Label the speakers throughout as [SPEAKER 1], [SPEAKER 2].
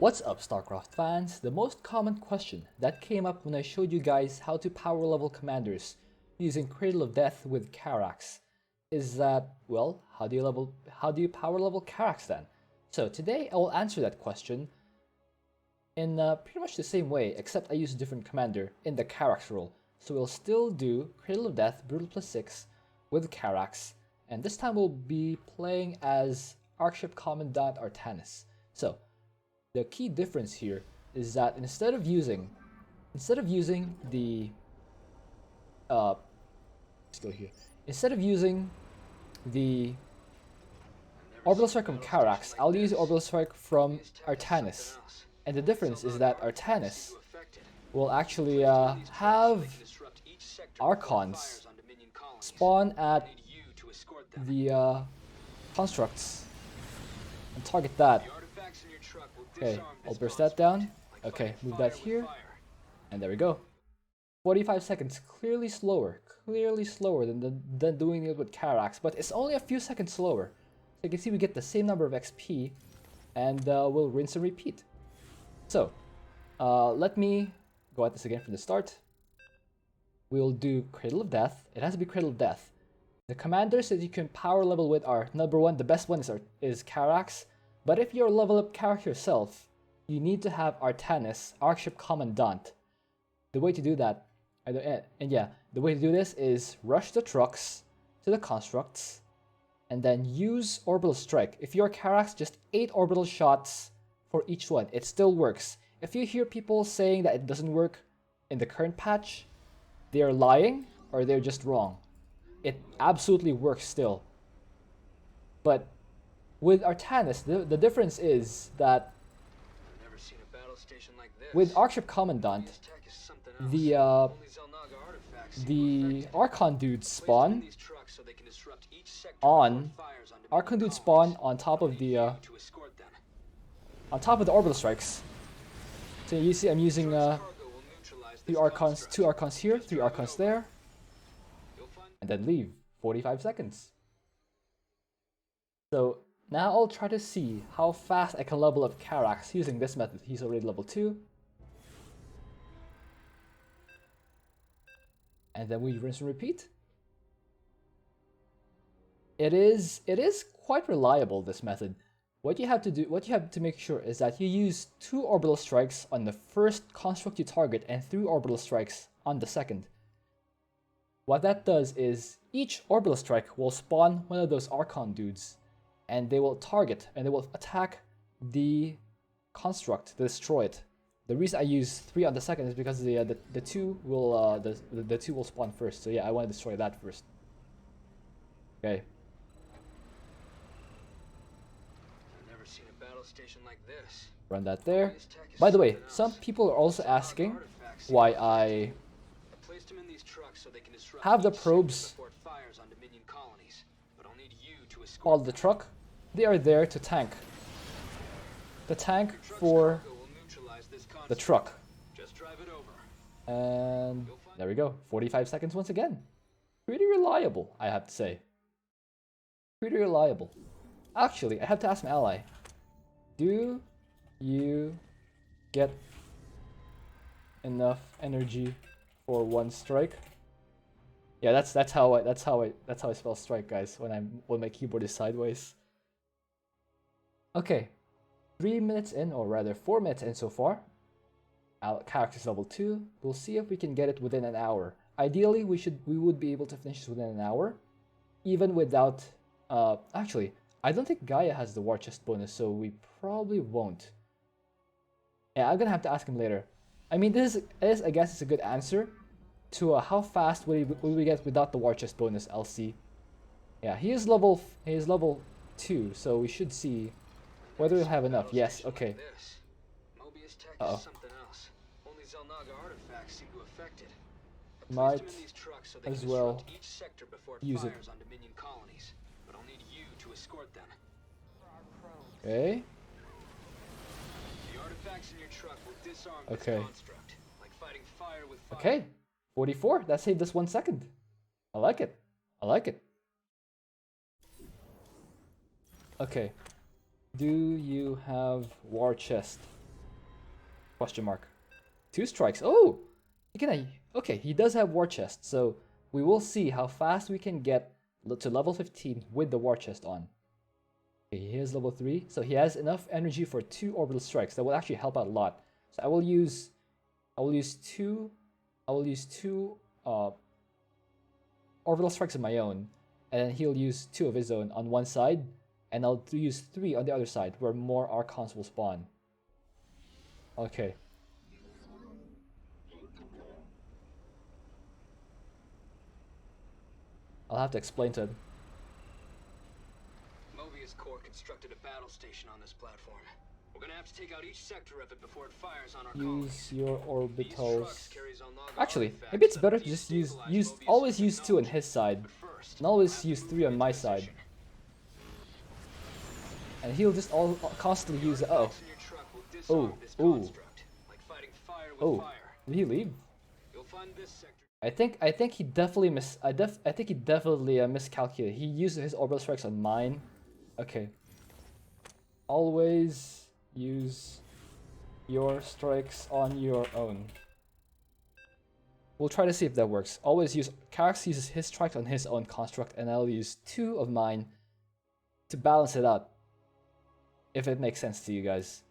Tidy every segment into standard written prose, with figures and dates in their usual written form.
[SPEAKER 1] What's up, Starcraft fans? The most common question that came up when I showed you guys how to power level commanders using Cradle of Death with Karax is that, well, how do you power level Karax then? So today I will answer that question in pretty much the same way, except I use a different commander in the Karax role. So we'll still do Cradle of Death, Brutal +6 with Karax, and this time we'll be playing as Archship Commandant Artanis. So the key difference here is that instead of using the Orbital Strike from Karax, I'll use the Orbital Strike from Artanis. And the difference is that Artanis will actually have Archons spawn at the constructs and target that. Okay, I'll burst that down. Okay, move that here. And there we go. 45 seconds, clearly slower than doing it with Karax, but it's only a few seconds slower. So you can see we get the same number of XP, and we'll rinse and repeat. So, let me go at this again from the start. We'll do Cradle of Death. It has to be Cradle of Death. The commanders that you can power level with are, number one, the best one is Karax. But if you're level up Karax yourself, you need to have Artanis, Archship Commandant. The way to do that, the way to do this is rush the trucks to the constructs, and then use Orbital Strike. If you're Karax, just 8 orbital shots for each one. It still works. If you hear people saying that it doesn't work in the current patch, they're lying or they're just wrong. It absolutely works still. But with Artanis, the difference is that with Archship Commandant, the Archon dudes spawn on top of the orbital strikes. So you see, I'm using 2 Archons here, 3 Archons there, and then leave. 45 seconds. So now I'll try to see how fast I can level up Karax using this method. He's already level 2. And then we rinse and repeat. It is quite reliable, this method. What you have to make sure is that you use 2 orbital strikes on the first construct you target and 3 orbital strikes on the second. What that does is each orbital strike will spawn one of those Archon dudes, and they will target and they will attack the construct to destroy it. The reason I use 3 on the second is because the 2 will spawn first. So yeah, I want to destroy that first. Okay.
[SPEAKER 2] Like this.
[SPEAKER 1] Run that there. By the way, some people are also asking why I have the probes follow the truck. They are there to tank. The tank for the truck. And there we go. 45 seconds once again. Pretty reliable, I have to say. Pretty reliable. Actually, I have to ask my ally. Do you get enough energy for 1 strike? Yeah, that's how I spell strike, guys. When my keyboard is sideways. Okay, 3 minutes in, or rather 4 minutes in so far. Our Karax is level 2. We'll see if we can get it within an hour. Ideally, we would be able to finish this within an hour, even without. Actually, I don't think Gaia has the war chest bonus, so we probably won't. Yeah, I'm gonna have to ask him later. I mean, I guess it's a good answer to how fast will we get without the war chest bonus. LC. Yeah, he is level 2, so we should see whether we'll have enough. Yes. Okay. Uh-oh. Might as well use it. Okay. Okay. Okay. 44. That saved us 1 second. I like it. I like it. Okay. Do you have war chest Question mark. 2 strikes. Oh! He can, okay, he does have War Chest, so we will see how fast we can get to level 15 with the War Chest on. Okay, he is level 3, so he has enough energy for 2 orbital strikes. That will actually help out a lot. So I will use two orbital strikes of my own, and then he'll use 2 of his own on one side, and I'll use 3 on the other side where more Archons will spawn. Okay. I'll have to explain to him.
[SPEAKER 2] Mobius Core constructed a battle station on this platform. We're gonna have to take out each sector of it before it fires on our
[SPEAKER 1] Use your orbitals.
[SPEAKER 2] Actually,
[SPEAKER 1] Actually, maybe it's better to just always use 2 on his side, and always use 3 on my side. And he'll just constantly use. Oh, did he leave? I think he definitely miscalculated. He used his orbital strikes on mine. Okay. Always use your strikes on your own. We'll try to see if that works. Always use. Karax uses his strikes on his own construct, and I'll use 2 of mine to balance it out. If it makes sense to you guys.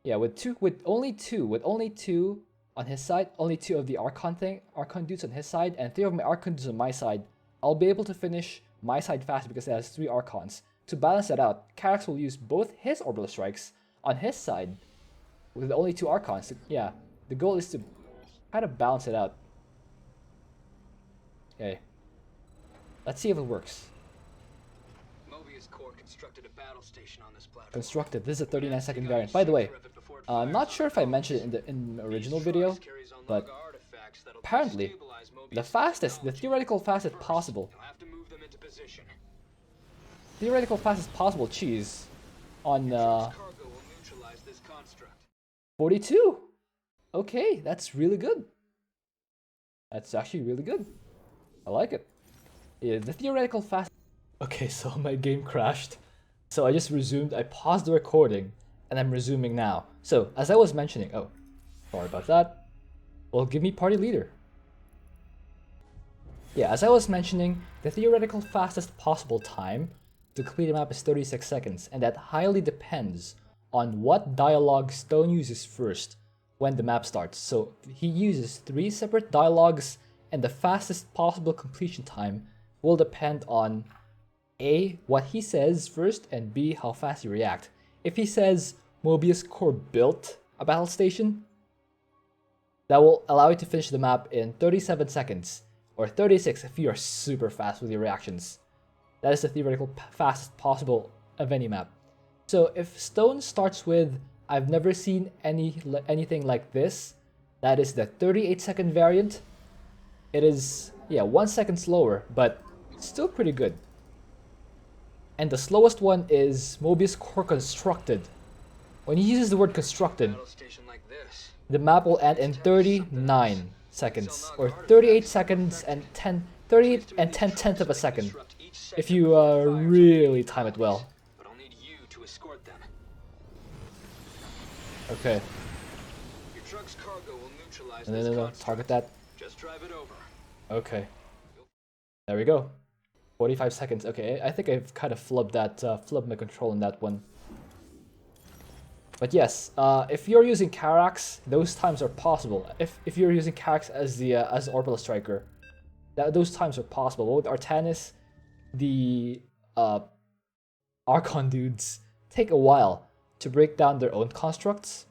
[SPEAKER 1] Yeah, with only two on his side, only 2 of the Archon dudes on his side, and 3 of my Archon dudes on my side, I'll be able to finish my side fast because it has 3 Archons. To balance that out, Karax will use both his orbital strikes on his side with only 2 Archons. Yeah, the goal is to kind of balance it out. Okay. Let's see if it works.
[SPEAKER 2] Mobius Core constructed a battle station on this platform.
[SPEAKER 1] Constructed. This is a 39-second variant. By the way, I'm not sure if I mentioned it in the original video, but apparently the theoretical fastest possible cheese on 42. Okay, that's really good. That's actually really good. I like it. Yeah, the theoretical fast. Okay, so my game crashed. So I just resumed. I paused the recording, and I'm resuming now. So as I was mentioning, oh, sorry about that. Well, give me party leader. Yeah, as I was mentioning, the theoretical fastest possible time to complete a map is 36 seconds, and that highly depends on what dialogue Stone uses first when the map starts. So he uses 3 separate dialogues, and the fastest possible completion time will depend on A, what he says first, and B, how fast you react. If he says Mobius Core built a battle station, that will allow you to finish the map in 37 seconds, or 36 if you are super fast with your reactions. That is the theoretical fastest possible of any map. So if Stone starts with, I've never seen anything like this, that is the 38-second variant. It is, yeah, 1 second slower, but still pretty good. And the slowest one is Mobius Core constructed. When he uses the word constructed, the map will end in 39 seconds, or 38 seconds and 38 and 10/10 of a second, if you really time it well. Okay. No, target that.
[SPEAKER 2] Just drive it over.
[SPEAKER 1] Okay. There we go. 45 seconds. Okay, I think I've kind of flubbed my control on that one. But yes, if you're using Karax, those times are possible. If you're using Karax as orbital striker, those times are possible. But with Artanis, the Archon dudes take a while to break down their own constructs.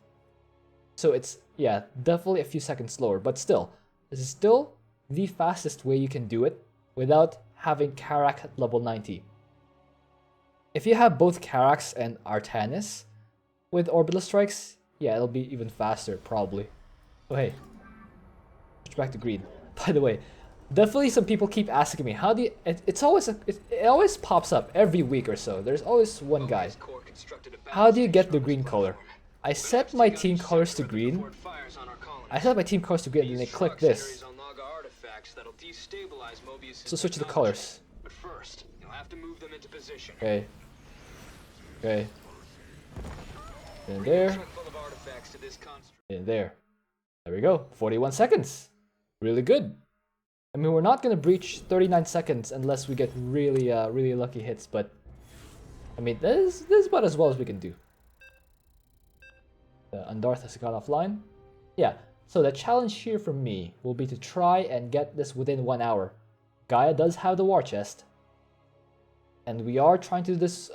[SPEAKER 1] So it's, yeah, definitely a few seconds slower. But still, this is still the fastest way you can do it without having Karax at level 90. If you have both Karax and Artanis with orbital strikes, yeah, it'll be even faster, probably. Oh, hey. Switch back to green. By the way, definitely some people keep asking me, how do you... It always pops up every week or so. There's always one guy. How do you get the green color? I set my team colors to green. And then I click this. So switch the colors. Okay. Okay. And there.
[SPEAKER 2] artifacts to this construct.
[SPEAKER 1] In there. There we go. 41 seconds. Really good. I mean, we're not gonna breach 39 seconds unless we get really, really lucky hits, but I mean, this is about as well as we can do. Undarth has gone offline. Yeah, so the challenge here for me will be to try and get this within 1 hour. Gaia does have the war chest. And we are trying to do this,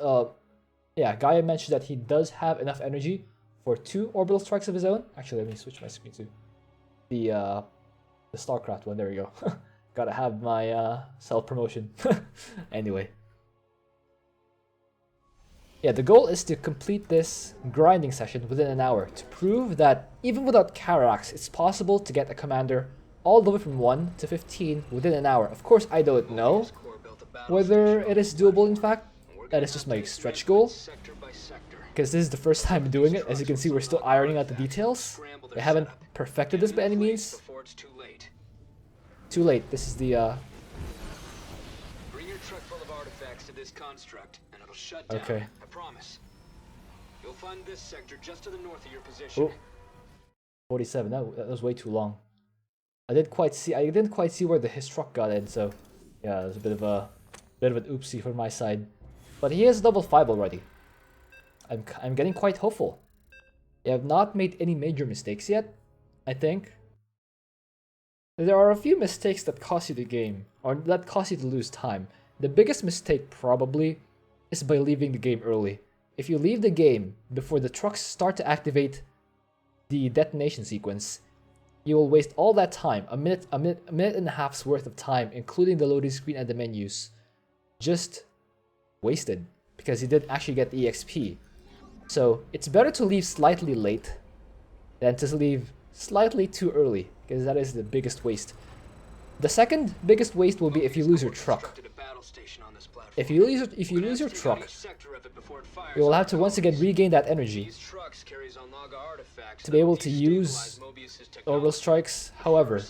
[SPEAKER 1] yeah, Gaia mentioned that he does have enough energy for 2 orbital strikes of his own. Actually, let me switch my screen to the Starcraft one. There we go. Gotta have my self-promotion. Anyway. Yeah, the goal is to complete this grinding session within an hour to prove that even without Karax, it's possible to get a commander all the way from 1 to 15 within an hour. Of course, I don't know whether it is doable in fact. That is just my stretch goal. Because this is the first time doing it. As you can see, we're still ironing out the details. We haven't perfected this by any means. Too late. This is the
[SPEAKER 2] Bring your truck full of artifacts to this construct, and it'll shut down.
[SPEAKER 1] Okay.
[SPEAKER 2] I promise. You'll find this sector just to the north of your position.
[SPEAKER 1] Oh, 47. That was way too long. I didn't quite see where his truck got in. So yeah, it was a bit of an oopsie from my side. But he has level 5 already. I'm getting quite hopeful. I have not made any major mistakes yet, I think. There are a few mistakes that cost you the game, or that cost you to lose time. The biggest mistake probably is by leaving the game early. If you leave the game before the trucks start to activate the detonation sequence, you will waste all that time, a minute and a half's worth of time, including the loading screen and the menus, just wasted because you didn't actually get the EXP. So it's better to leave slightly late than to leave slightly too early, because that is the biggest waste. The second biggest waste will be if you lose your truck. If you lose your truck, you will have to once again regain that energy to be able to use orbital strikes. However,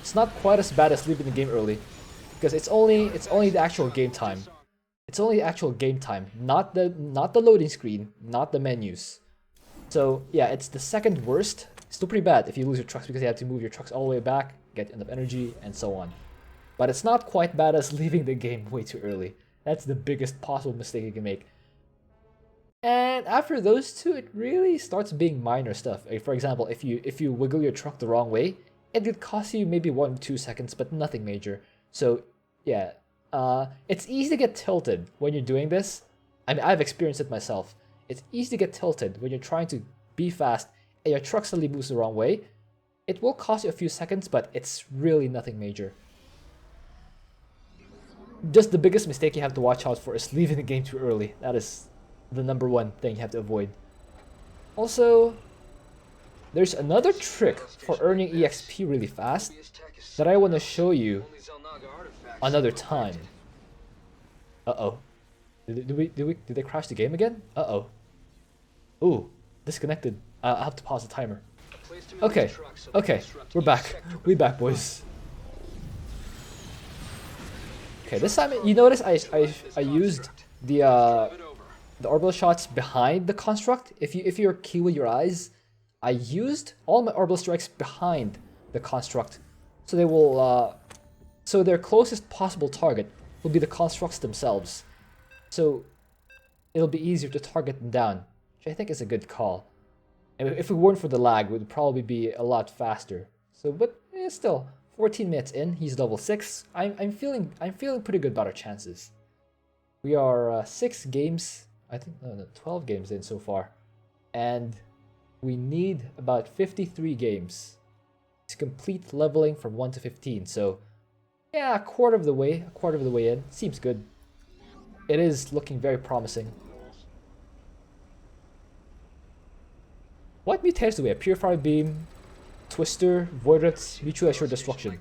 [SPEAKER 1] it's not quite as bad as leaving the game early, because it's only the actual game time. It's only the actual game time, not the loading screen, not the menus. So yeah, it's the second worst. Still pretty bad if you lose your trucks because you have to move your trucks all the way back, get enough energy, and so on. But it's not quite bad as leaving the game way too early. That's the biggest possible mistake you can make. And after those two, it really starts being minor stuff. Like for example, if you wiggle your truck the wrong way, it could cost you maybe 1 or 2 seconds, but nothing major. So yeah, it's easy to get tilted when you're doing this. I mean, I've experienced it myself. It's easy to get tilted when you're trying to be fast and your truck suddenly moves the wrong way. It will cost you a few seconds, but it's really nothing major. Just the biggest mistake you have to watch out for is leaving the game too early. That is the #1 thing you have to avoid. Also, there's another trick for earning EXP really fast that I want to show you another time. Uh-oh. Did they crash the game again? Uh-oh. Ooh, disconnected. I'll have to pause the timer. Okay, we're back. We're back, boys. Okay, this time you notice I used the orbital shots behind the construct. If you're keen with your eyes, I used all my orbital strikes behind the construct, so they will so their closest possible target will be the constructs themselves. So it'll be easier to target them down, which I think is a good call. And if it weren't for the lag, it would probably be a lot faster. So, but still, 14 minutes in, he's level 6. I'm feeling pretty good about our chances. We are 6 games, I think, no, 12 games in so far, and we need about 53 games to complete leveling from 1 to 15. So, yeah, a quarter of the way in. Seems good. It is looking very promising. What mutators do we have? Purifier Beam, Twister, Voidrets, Mutually Assured Destruction.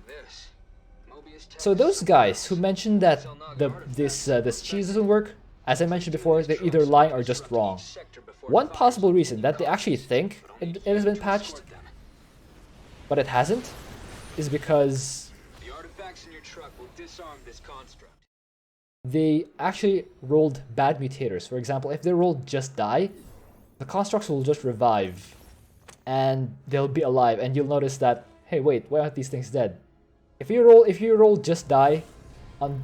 [SPEAKER 1] So those guys who mentioned that this cheese doesn't work, as I mentioned before, they're either lying or just wrong. One possible reason that they actually think it has been patched, but it hasn't, is because
[SPEAKER 2] The artifacts in your truck will disarm this construct.
[SPEAKER 1] they actually rolled bad mutators. For example, if they rolled Just Die, the constructs will just revive, and they'll be alive, and you'll notice that, hey, wait, why aren't these things dead? If you roll just die on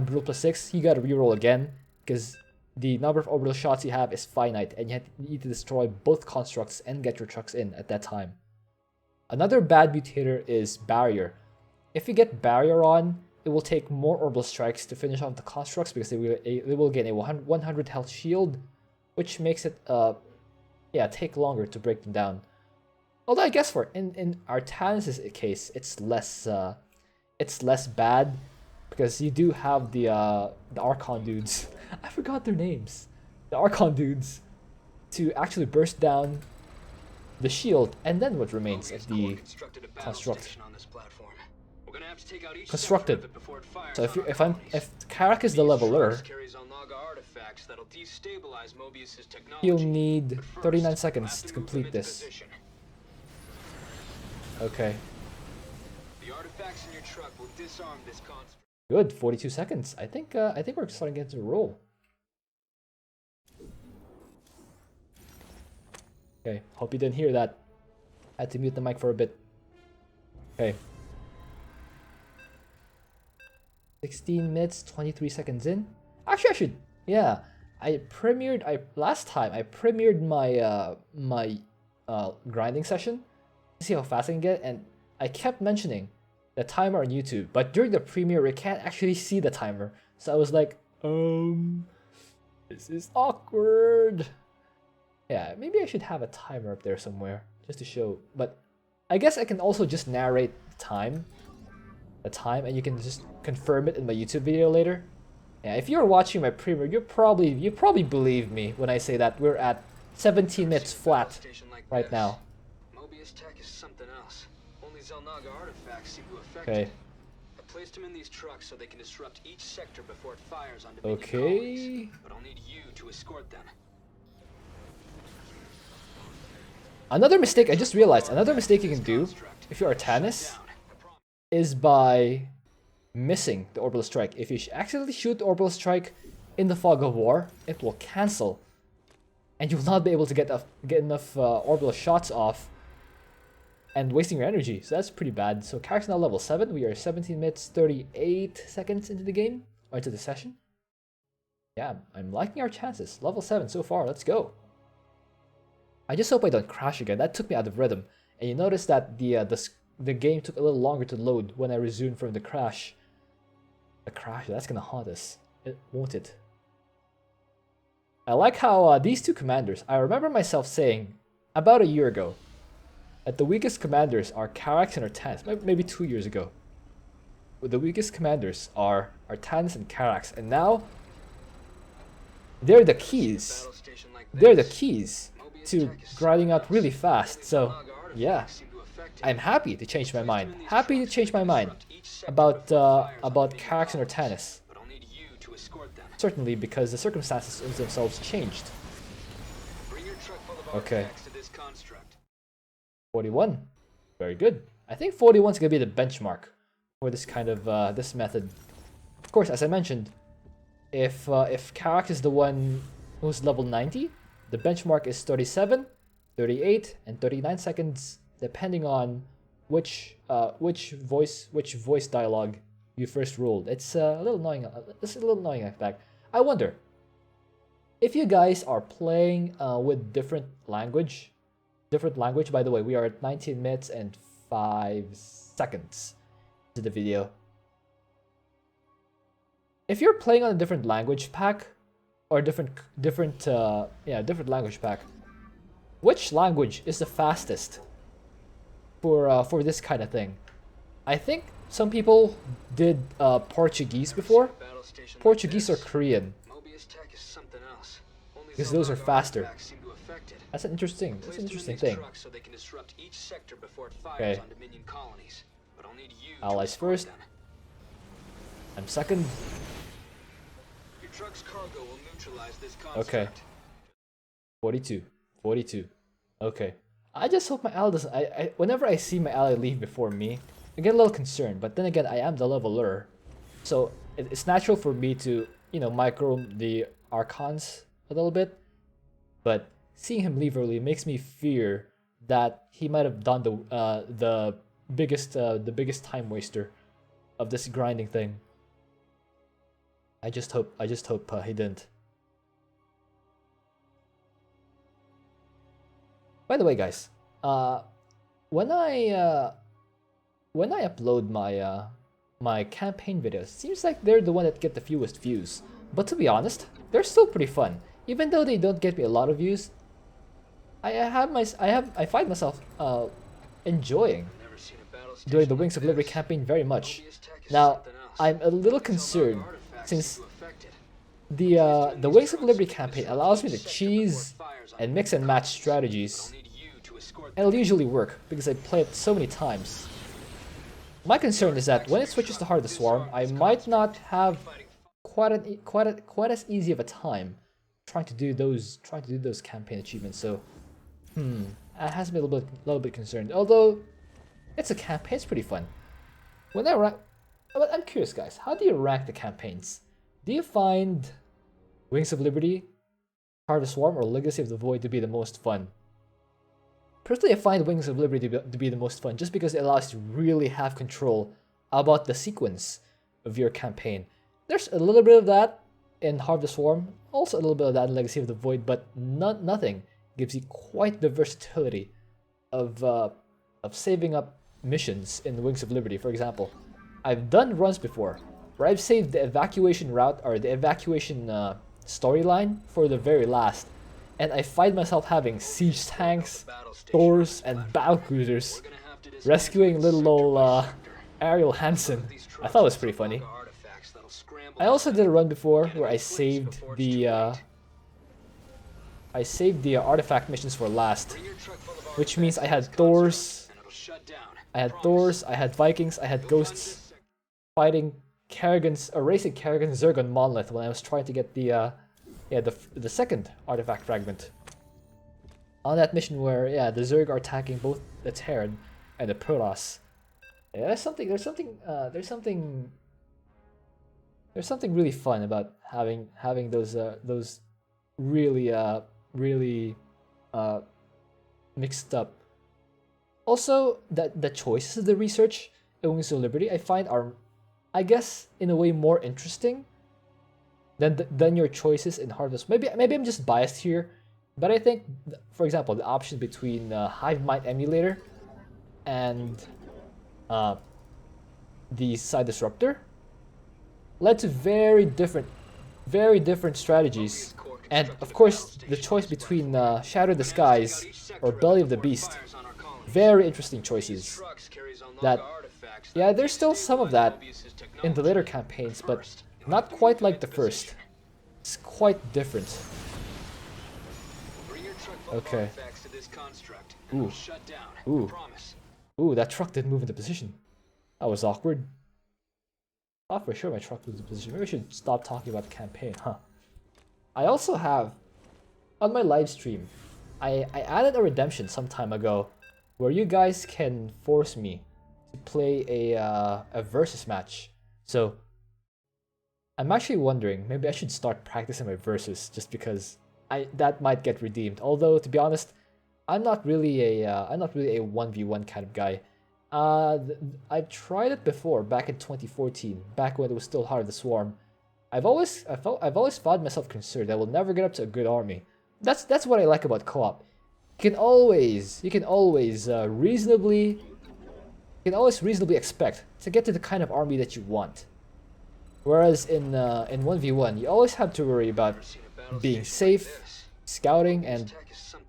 [SPEAKER 1] Brute plus 6, you gotta reroll again, because the number of orbital shots you have is finite, and you need to destroy both constructs and get your trucks in at that time. Another bad mutator is Barrier. If you get Barrier on, it will take more orbital strikes to finish off the constructs because they will gain a 100 health shield, which makes it take longer to break them down. Although I guess in Artanis' case, it's less bad because you do have the Archon dudes. I forgot their names. The Archon dudes to actually burst down the shield, and then what remains of the construct. Constructed. So if Karax is the leveler, he'll need 39 seconds to complete this. Okay. Good, 42 seconds. I think we're starting to get into a roll. Okay, hope you didn't hear that. I had to mute the mic for a bit. Okay. 16 minutes, 23 seconds in. Actually, I should. Yeah, last time I premiered my grinding session to see how fast I can get, and I kept mentioning the timer on YouTube, but during the premiere we can't actually see the timer. So I was like, this is awkward. Yeah, maybe I should have a timer up there somewhere just to show. But I guess I can also just narrate the time, and you can just confirm it in my YouTube video later. Yeah, if you're watching my premiere, you probably believe me when I say that we're at 17 minutes flat right now. Okay.
[SPEAKER 2] I placed them in these trucks so they can disrupt each sector before it fires on Dominion colonies, but I'll need you to escort them.
[SPEAKER 1] Another mistake I just realized, another mistake you can do if you're Artanis is by missing the orbital strike. If you accidentally shoot the orbital strike in the fog of war, it will cancel, and you will not be able to get enough orbital shots off, and wasting your energy. So that's pretty bad. So Karax now level 7. We are 17 minutes 38 seconds into the game, or into the session. Yeah, I'm liking our chances. Level 7 so far. Let's go. I just hope I don't crash again. That took me out of rhythm. And you notice that the game took a little longer to load when I resumed from the crash. The crash, that's gonna haunt us, won't it? I like how these two commanders, I remember myself saying about a year ago that the weakest commanders are Karax and Artanis, maybe 2 years ago. The weakest commanders are Artanis and Karax, and now they're the keys. They're the keys to grinding out really fast. So yeah, I'm happy to change my mind. Happy to change my mind about Karax and Artanis. Certainly because the circumstances themselves changed. Okay. 41. Very good. I think 41 is gonna be the benchmark for this kind of this method. Of course, as I mentioned, if Karax is the one who's level 90, the benchmark is 37, 38, and 39 seconds, depending on which voice dialogue you first rolled. It's a little annoying. It's a little annoying in fact. I wonder if you guys are playing with different language. By the way, we are at 19 minutes and 5 seconds to the video. If you're playing on a different language pack, or different language pack, which language is the fastest for this kind of thing? I think some people did Portuguese before. Portuguese or Korean, because those are faster. That's an interesting thing. Okay. Allies first. I'm second. Okay. 42. Okay. I just hope my ally doesn't. Whenever I see my ally leave before me, I get a little concerned. But then again, I am the leveler, so it's natural for me to micro the Archons a little bit. But seeing him leave early makes me fear that he might have done the biggest time waster of this grinding thing. I just hope he didn't. By the way, guys, when I upload my campaign videos, seems like they're the one that get the fewest views. But to be honest, they're still pretty fun, even though they don't get me a lot of views. I find myself enjoying doing the Wings of Liberty campaign very much. Now, I'm a little concerned since the Wings of Liberty campaign allows me to cheese and mix and match strategies, and it'll usually work because I play it so many times. My concern is that when it switches to Heart of the Swarm, I might not have quite as easy of a time trying to do those campaign achievements. So, it has me a little bit concerned. Although it's a campaign, it's pretty fun. But I'm curious, guys. How do you rank the campaigns? Do you find Wings of Liberty, Heart of the Swarm, or Legacy of the Void to be the most fun? Personally, I find Wings of Liberty to be the most fun just because it allows you to really have control about the sequence of your campaign. There's a little bit of that in Heart of the Swarm, also a little bit of that in Legacy of the Void, but nothing gives you quite the versatility of saving up missions in Wings of Liberty. For example, I've done runs before where I've saved the evacuation route or the evacuation storyline for the very last, and I find myself having siege tanks, Thors, and battlecruisers rescuing little old Ariel Hansen. I thought it was pretty funny. I also did a run before where I saved the artifact missions for last, which means I had Thors, I had Vikings, I had Ghosts fighting erasing Kerrigan's Zergon Monolith when I was trying to get the second artifact fragment. On that mission where the Zerg are attacking both the Terran and the Protoss. Yeah, there's something really fun about having those really mixed up. Also, the choices of the research in Wings of Liberty I find are, I guess, in a way more interesting than your choices in Harvest. Maybe I'm just biased here, but I think, for example, the option between Hive Mind Emulator and the Side Disruptor led to very different strategies. And of course, the choice between Shadow of the Skies or Belly of the Beast, very interesting choices. There's still some of that in the later campaigns, but not quite like the first. It's quite different. Okay. Ooh, that truck didn't move into position. That was awkward. I thought for sure my truck moved into position. Maybe I should stop talking about the campaign, huh? I also have, on my live stream, I added a redemption some time ago where you guys can force me to play a versus match. So I'm actually wondering, maybe I should start practicing my versus just because that might get redeemed. Although, to be honest, I'm not really a 1v1 kind of guy. I tried it before back in 2014, back when it was still Heart of the Swarm. I've always found myself concerned I will never get up to a good army. That's what I like about co-op. You can always reasonably expect to get to the kind of army that you want. Whereas in 1v1, you always have to worry about being safe, scouting, and,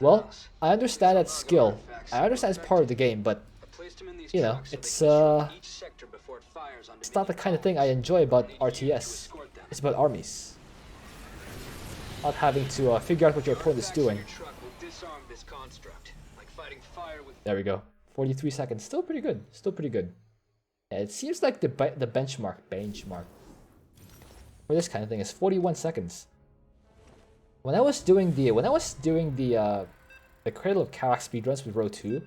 [SPEAKER 1] well, I understand that's skill. I understand it's part of the game, but you know, it's not the kind of thing I enjoy about RTS. It's about armies, not having to figure out what your opponent is doing. There we go. 43 seconds. Still pretty good. Yeah, it seems like the benchmark for this kind of thing is 41 seconds. When I was doing the Cradle of Karax speedruns with Row 2,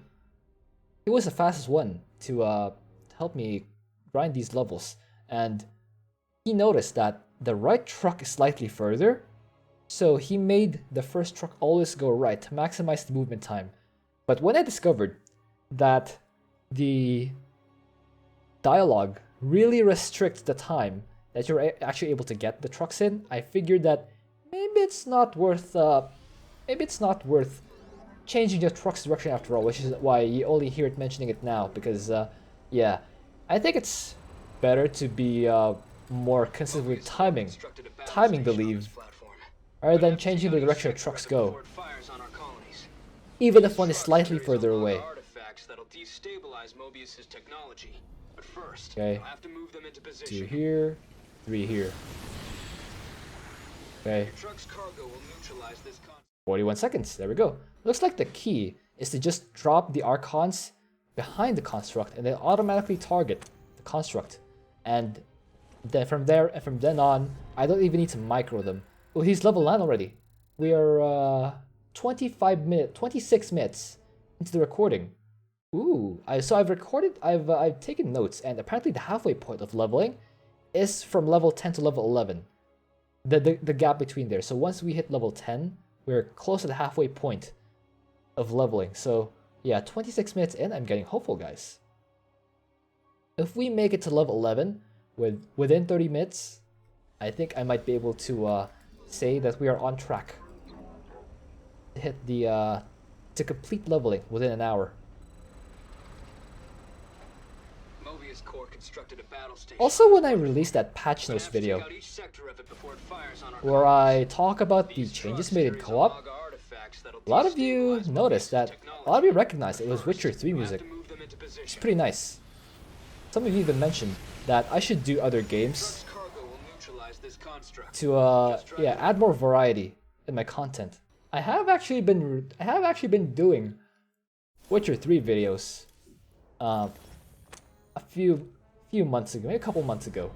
[SPEAKER 1] it was the fastest one to help me grind these levels, and he noticed that the right truck is slightly further, So he made the first truck always go right to maximize the movement time. But when I discovered that the dialogue really restricts the time that you're actually able to get the trucks in, I figured that maybe it's not worth changing the truck's direction after all, which is why you only hear it mentioning it now, because yeah, I think it's better to be more consistent with timing the leave, rather than changing the direction the trucks go, even if one is slightly further away. Okay, 2 here, 3 here. Okay, 41 seconds, there we go. Looks like the key is to just drop the Archons behind the construct and then automatically target the construct. And then from then on, I don't even need to micro them. Oh, he's level 9 already. We are 26 minutes into the recording. Ooh, so I've taken notes, and apparently the halfway point of leveling is from level 10 to level 11. The gap between there. So once we hit level 10, we're close to the halfway point of leveling. So yeah, 26 minutes in, I'm getting hopeful, guys. If we make it to level 11 within 30 minutes, I think I might be able to say that we are on track to hit the to complete leveling within an hour. Also, when I released that patch notes video, where I talk about the changes made in co-op, a lot of you noticed that a lot of you recognized it was Witcher 3 music. It's pretty nice. Some of you even mentioned that I should do other games to yeah, add more variety in my content. I have actually been doing Witcher 3 videos a few months ago, maybe a couple months ago.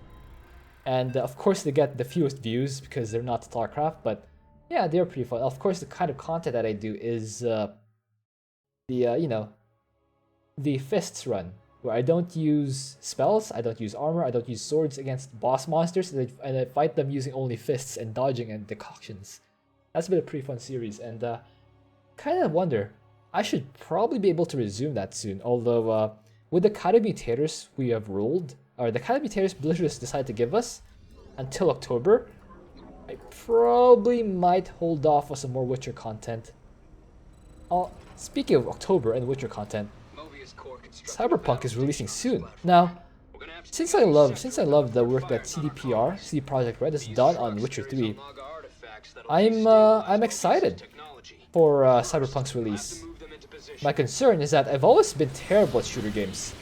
[SPEAKER 1] And of course they get the fewest views because they're not Starcraft, but yeah, they're pretty fun. Of course, the kind of content that I do is you know, the fists run, where I don't use spells, I don't use armor, I don't use swords against boss monsters, and I fight them using only fists and dodging and decoctions. That's been a pretty fun series, and kind of wonder, I should probably be able to resume that soon, although with the kind of mutators we have ruled, or the kind of mutators Blizzard has decided to give us until October, I probably might hold off on some more Witcher content. Speaking of October and Witcher content, Cyberpunk is releasing soon. Now, since I love the work that CD Projekt Red has done on Witcher 3, I'm excited for Cyberpunk's release. My concern is that I've always been terrible at shooter games.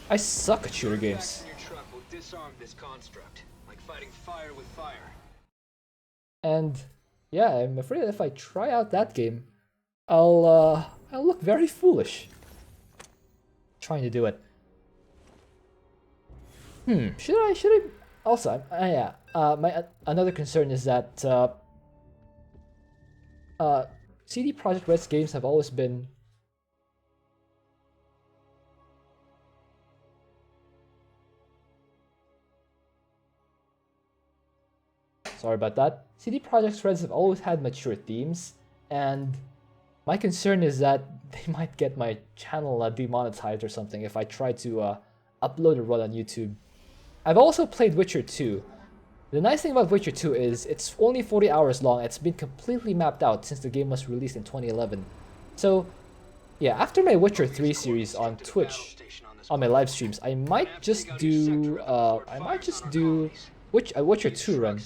[SPEAKER 1] I suck at shooter games. And yeah, I'm afraid that if I try out that game, I'll look very foolish trying to do it. Should I? Also, yeah. My another concern is that CD Projekt Red's games have always been. Sorry about that. CD Projekt Reds have always had mature themes, and my concern is that they might get my channel demonetized or something if I try to upload a run on YouTube. I've also played Witcher 2. The nice thing about Witcher 2 is it's only 40 hours long. It's been completely mapped out since the game was released in 2011. So yeah, after my Witcher 3 series on Twitch, on my live streams, I might just do a Witcher 2 run,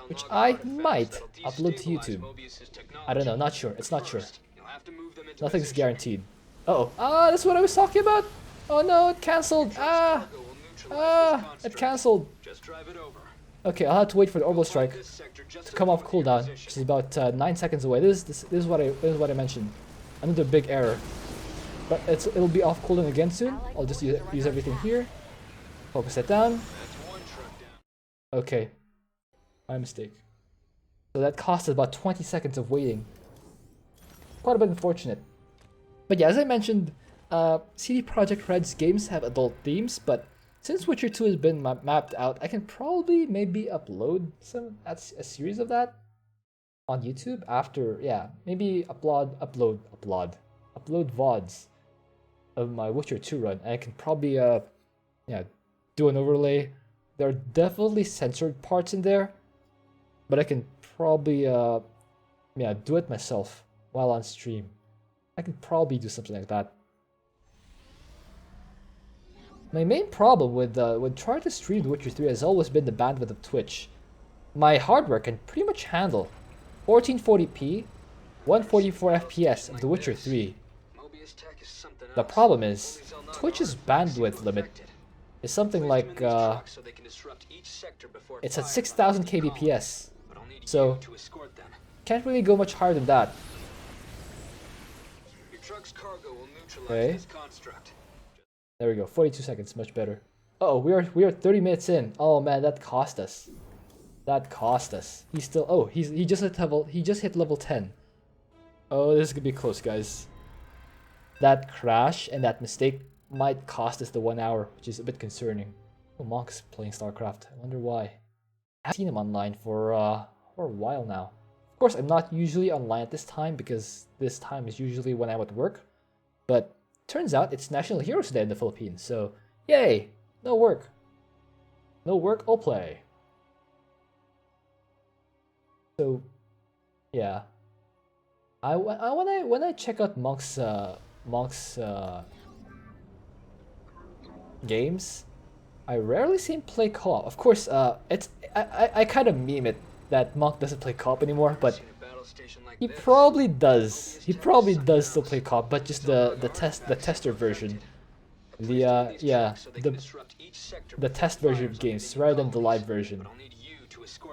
[SPEAKER 1] which I might upload to YouTube. I don't know, not sure. It's not sure. Nothing's guaranteed. Uh-oh. That's what I was talking about! Oh no, it cancelled! It cancelled! Okay, I'll have to wait for the orbital strike to come off cooldown, which is about 9 seconds away. This is what I mentioned. Another big error. But it'll be off cooldown again soon. I'll just use everything here. Focus it down. Okay. My mistake. So that cost us about 20 seconds of waiting. Quite a bit unfortunate. But yeah, as I mentioned, CD Projekt Red's games have adult themes, but since Witcher 2 has been mapped out, I can probably maybe upload a series of that. on YouTube after, yeah, maybe upload VODs of my Witcher 2 run. I can probably yeah, do an overlay. There are definitely censored parts in there, but I can probably yeah, do it myself while on stream. I can probably do something like that. My main problem with trying to stream The Witcher 3 has always been the bandwidth of Twitch. My hardware can pretty much handle 1440p, 144 FPS of The Witcher 3. The problem is, Twitch's bandwidth limit is something like, it's at 6000 kbps, so can't really go much higher than that. Okay. There we go, 42 seconds, much better. Uh oh, we are 30 minutes in. Oh man, that cost us. That cost us. He's still, oh, he just hit level 10. Oh, this is gonna be close, guys. That crash and that mistake might cost us the 1 hour, which is a bit concerning. Oh, Monk's playing Starcraft. I wonder why. I haven't seen him online for a while now. Of course, I'm not usually online at this time because this time is usually when I'm at work. But turns out it's National Heroes Day in the Philippines, so yay! No work. No work, I'll play. So, yeah. When I check out Monk's games, I rarely see him play co-op. Of course, I kind of meme it that Monk doesn't play co-op anymore, but he probably does. He probably does still play co-op, but just the tester version, the test version of games rather than the live version.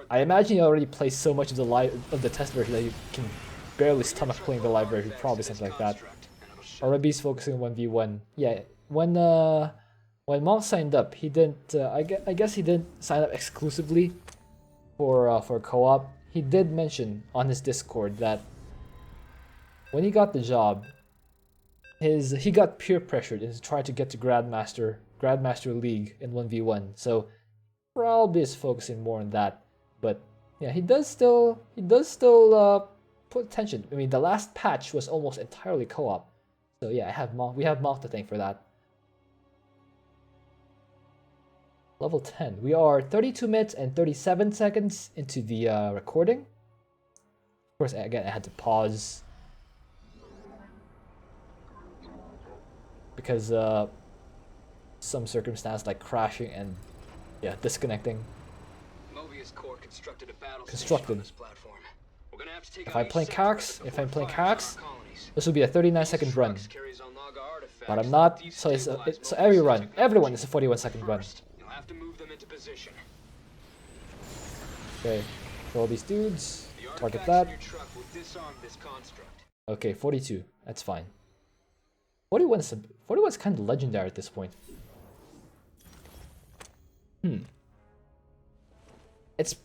[SPEAKER 1] I imagine he already plays so much of the test version that he can barely stomach playing the live version, probably something like that. Or maybe he's focusing on 1v1. Yeah, when Monk signed up, he didn't. I guess he didn't sign up exclusively for co-op. He did mention on his Discord that when he got the job, he got peer pressured into trying to get to Grandmaster League in 1v1. So probably is focusing more on that. But yeah, he does still put attention. I mean, the last patch was almost entirely co-op. So yeah, we have Monk to thank for that. Level 10. We are 32 minutes and 37 seconds into the recording. Of course, again, I had to pause because some circumstance like crashing and yeah, disconnecting. Constructed. If I'm playing Karax, this will be a 39-second run. But I'm not, so everyone is a 41-second run. Okay, kill all these dudes, target that. Okay, 42, that's fine. 41 is kind of legendary at this point. It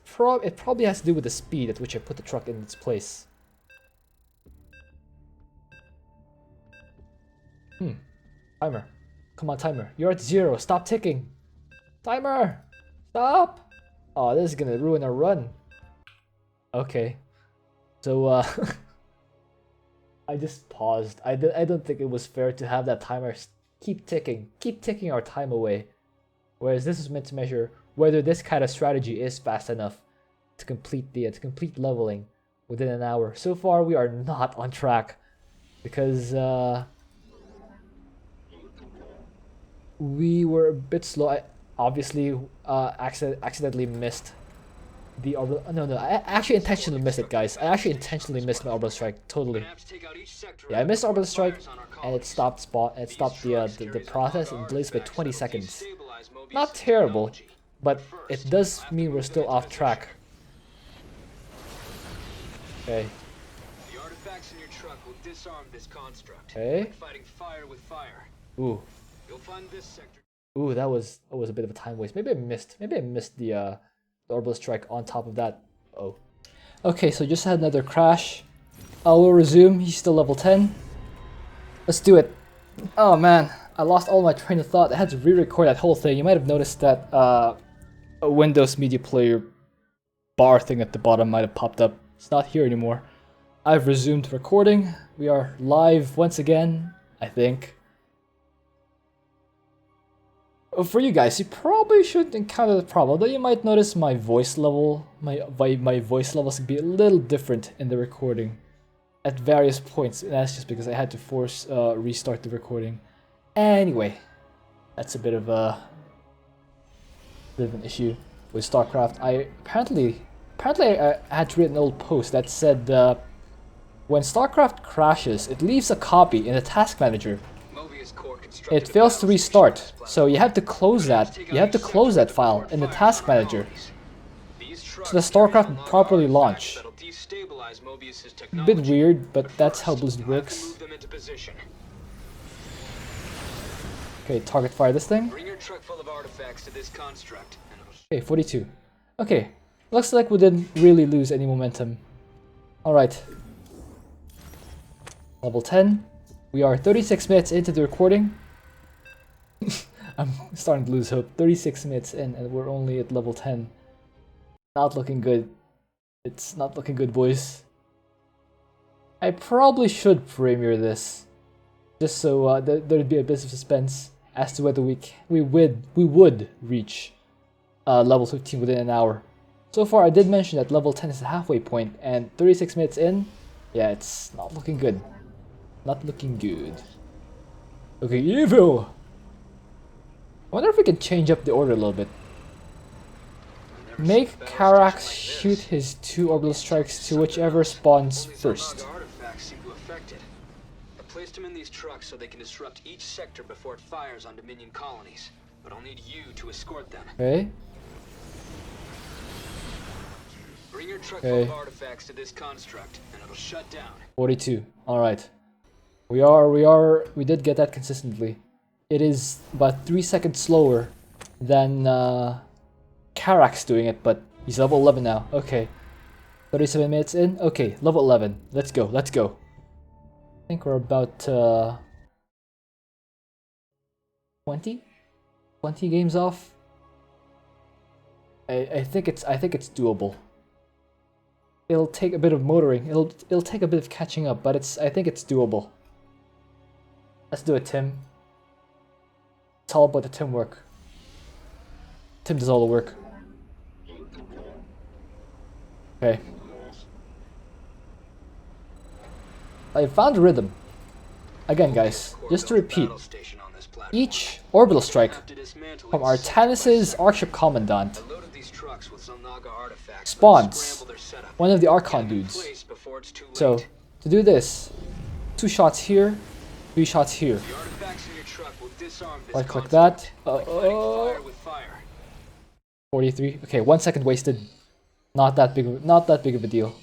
[SPEAKER 1] probably has to do with the speed at which I put the truck in its place. Timer. Come on, timer. You're at 0. Stop ticking. Timer! Stop! Oh, this is gonna ruin our run. Okay. So, I just paused. I don't think it was fair to have that timer keep ticking our time away. Whereas this is meant to measure whether this kind of strategy is fast enough to complete leveling within an hour. So far, we are not on track because we were a bit slow. I obviously accidentally missed the orbital. No, I actually intentionally missed it, guys. I actually intentionally missed my orbital strike totally. Yeah, I missed orbital strike, and it stopped the process and delays by 20 seconds. Not terrible, but it does mean we're still off track. Okay.
[SPEAKER 2] The artifacts in your truck will disarm this construct.
[SPEAKER 1] Okay.
[SPEAKER 2] Like fighting fire with fire.
[SPEAKER 1] Ooh.
[SPEAKER 2] You'll find this sector.
[SPEAKER 1] Ooh, that was a bit of a time waste. Maybe I missed the orbital strike on top of that. Oh. Okay, so just had another crash. We'll resume. He's still level 10. Let's do it. Oh man, I lost all my train of thought. I had to re-record that whole thing. You might have noticed that a Windows Media Player bar thing at the bottom might have popped up. It's not here anymore. I've resumed recording. We are live once again, I think. For you guys, you probably shouldn't encounter the problem, though you might notice my voice level, my voice levels be a little different in the recording at various points, and that's just because I had to force restart the recording. Anyway, that's a bit of an issue with Starcraft. I apparently I had to read an old post that said when Starcraft crashes, it leaves a copy in the task manager. It fails to restart, so you have to close that. You have to close that file in the task manager, so the Starcraft will properly launch. A bit weird, but that's how Blizzard works. Okay, target fire this thing. Okay, 42. Okay, looks like we didn't really lose any momentum. Alright. Level 10. We are 36 minutes into the recording. I'm starting to lose hope. 36 minutes in and we're only at level 10. Not looking good. It's not looking good, boys. I probably should premiere this, just so there'd be a bit of suspense as to whether we would reach level 15 within an hour. So far, I did mention that level 10 is the halfway point, and 36 minutes in, yeah, it's not looking good. Not looking good. Okay, evil! I wonder if we can change up the order a little bit. Make Karax shoot his 2 orbital strikes to whichever spawns first.
[SPEAKER 2] I placed them in these trucks so they can disrupt each sector before it fires on Dominion colonies. But I'll need you to escort them.
[SPEAKER 1] Okay.
[SPEAKER 2] Bring your truck full of artifacts to this construct, and it'll shut down.
[SPEAKER 1] 42. Alright. We did get that consistently. It is about 3 seconds slower than Karax doing it, but he's level 11 now. Okay. 37 minutes in. Okay, level 11. Let's go, let's go. I think we're about 20 games off. I think it's doable. It'll take a bit of motoring. It'll take a bit of catching up, but I think it's doable. Let's do it, Tim. It's all about the Tim work. Tim does all the work. Okay. I found a rhythm. Again, guys, just to repeat, each orbital strike from Artanis' Archship Commandant spawns one of the Archon dudes. So, to do this, 2 shots here, 3 shots here. Right click that. 43. Okay, 1 second wasted. Not that big of a deal.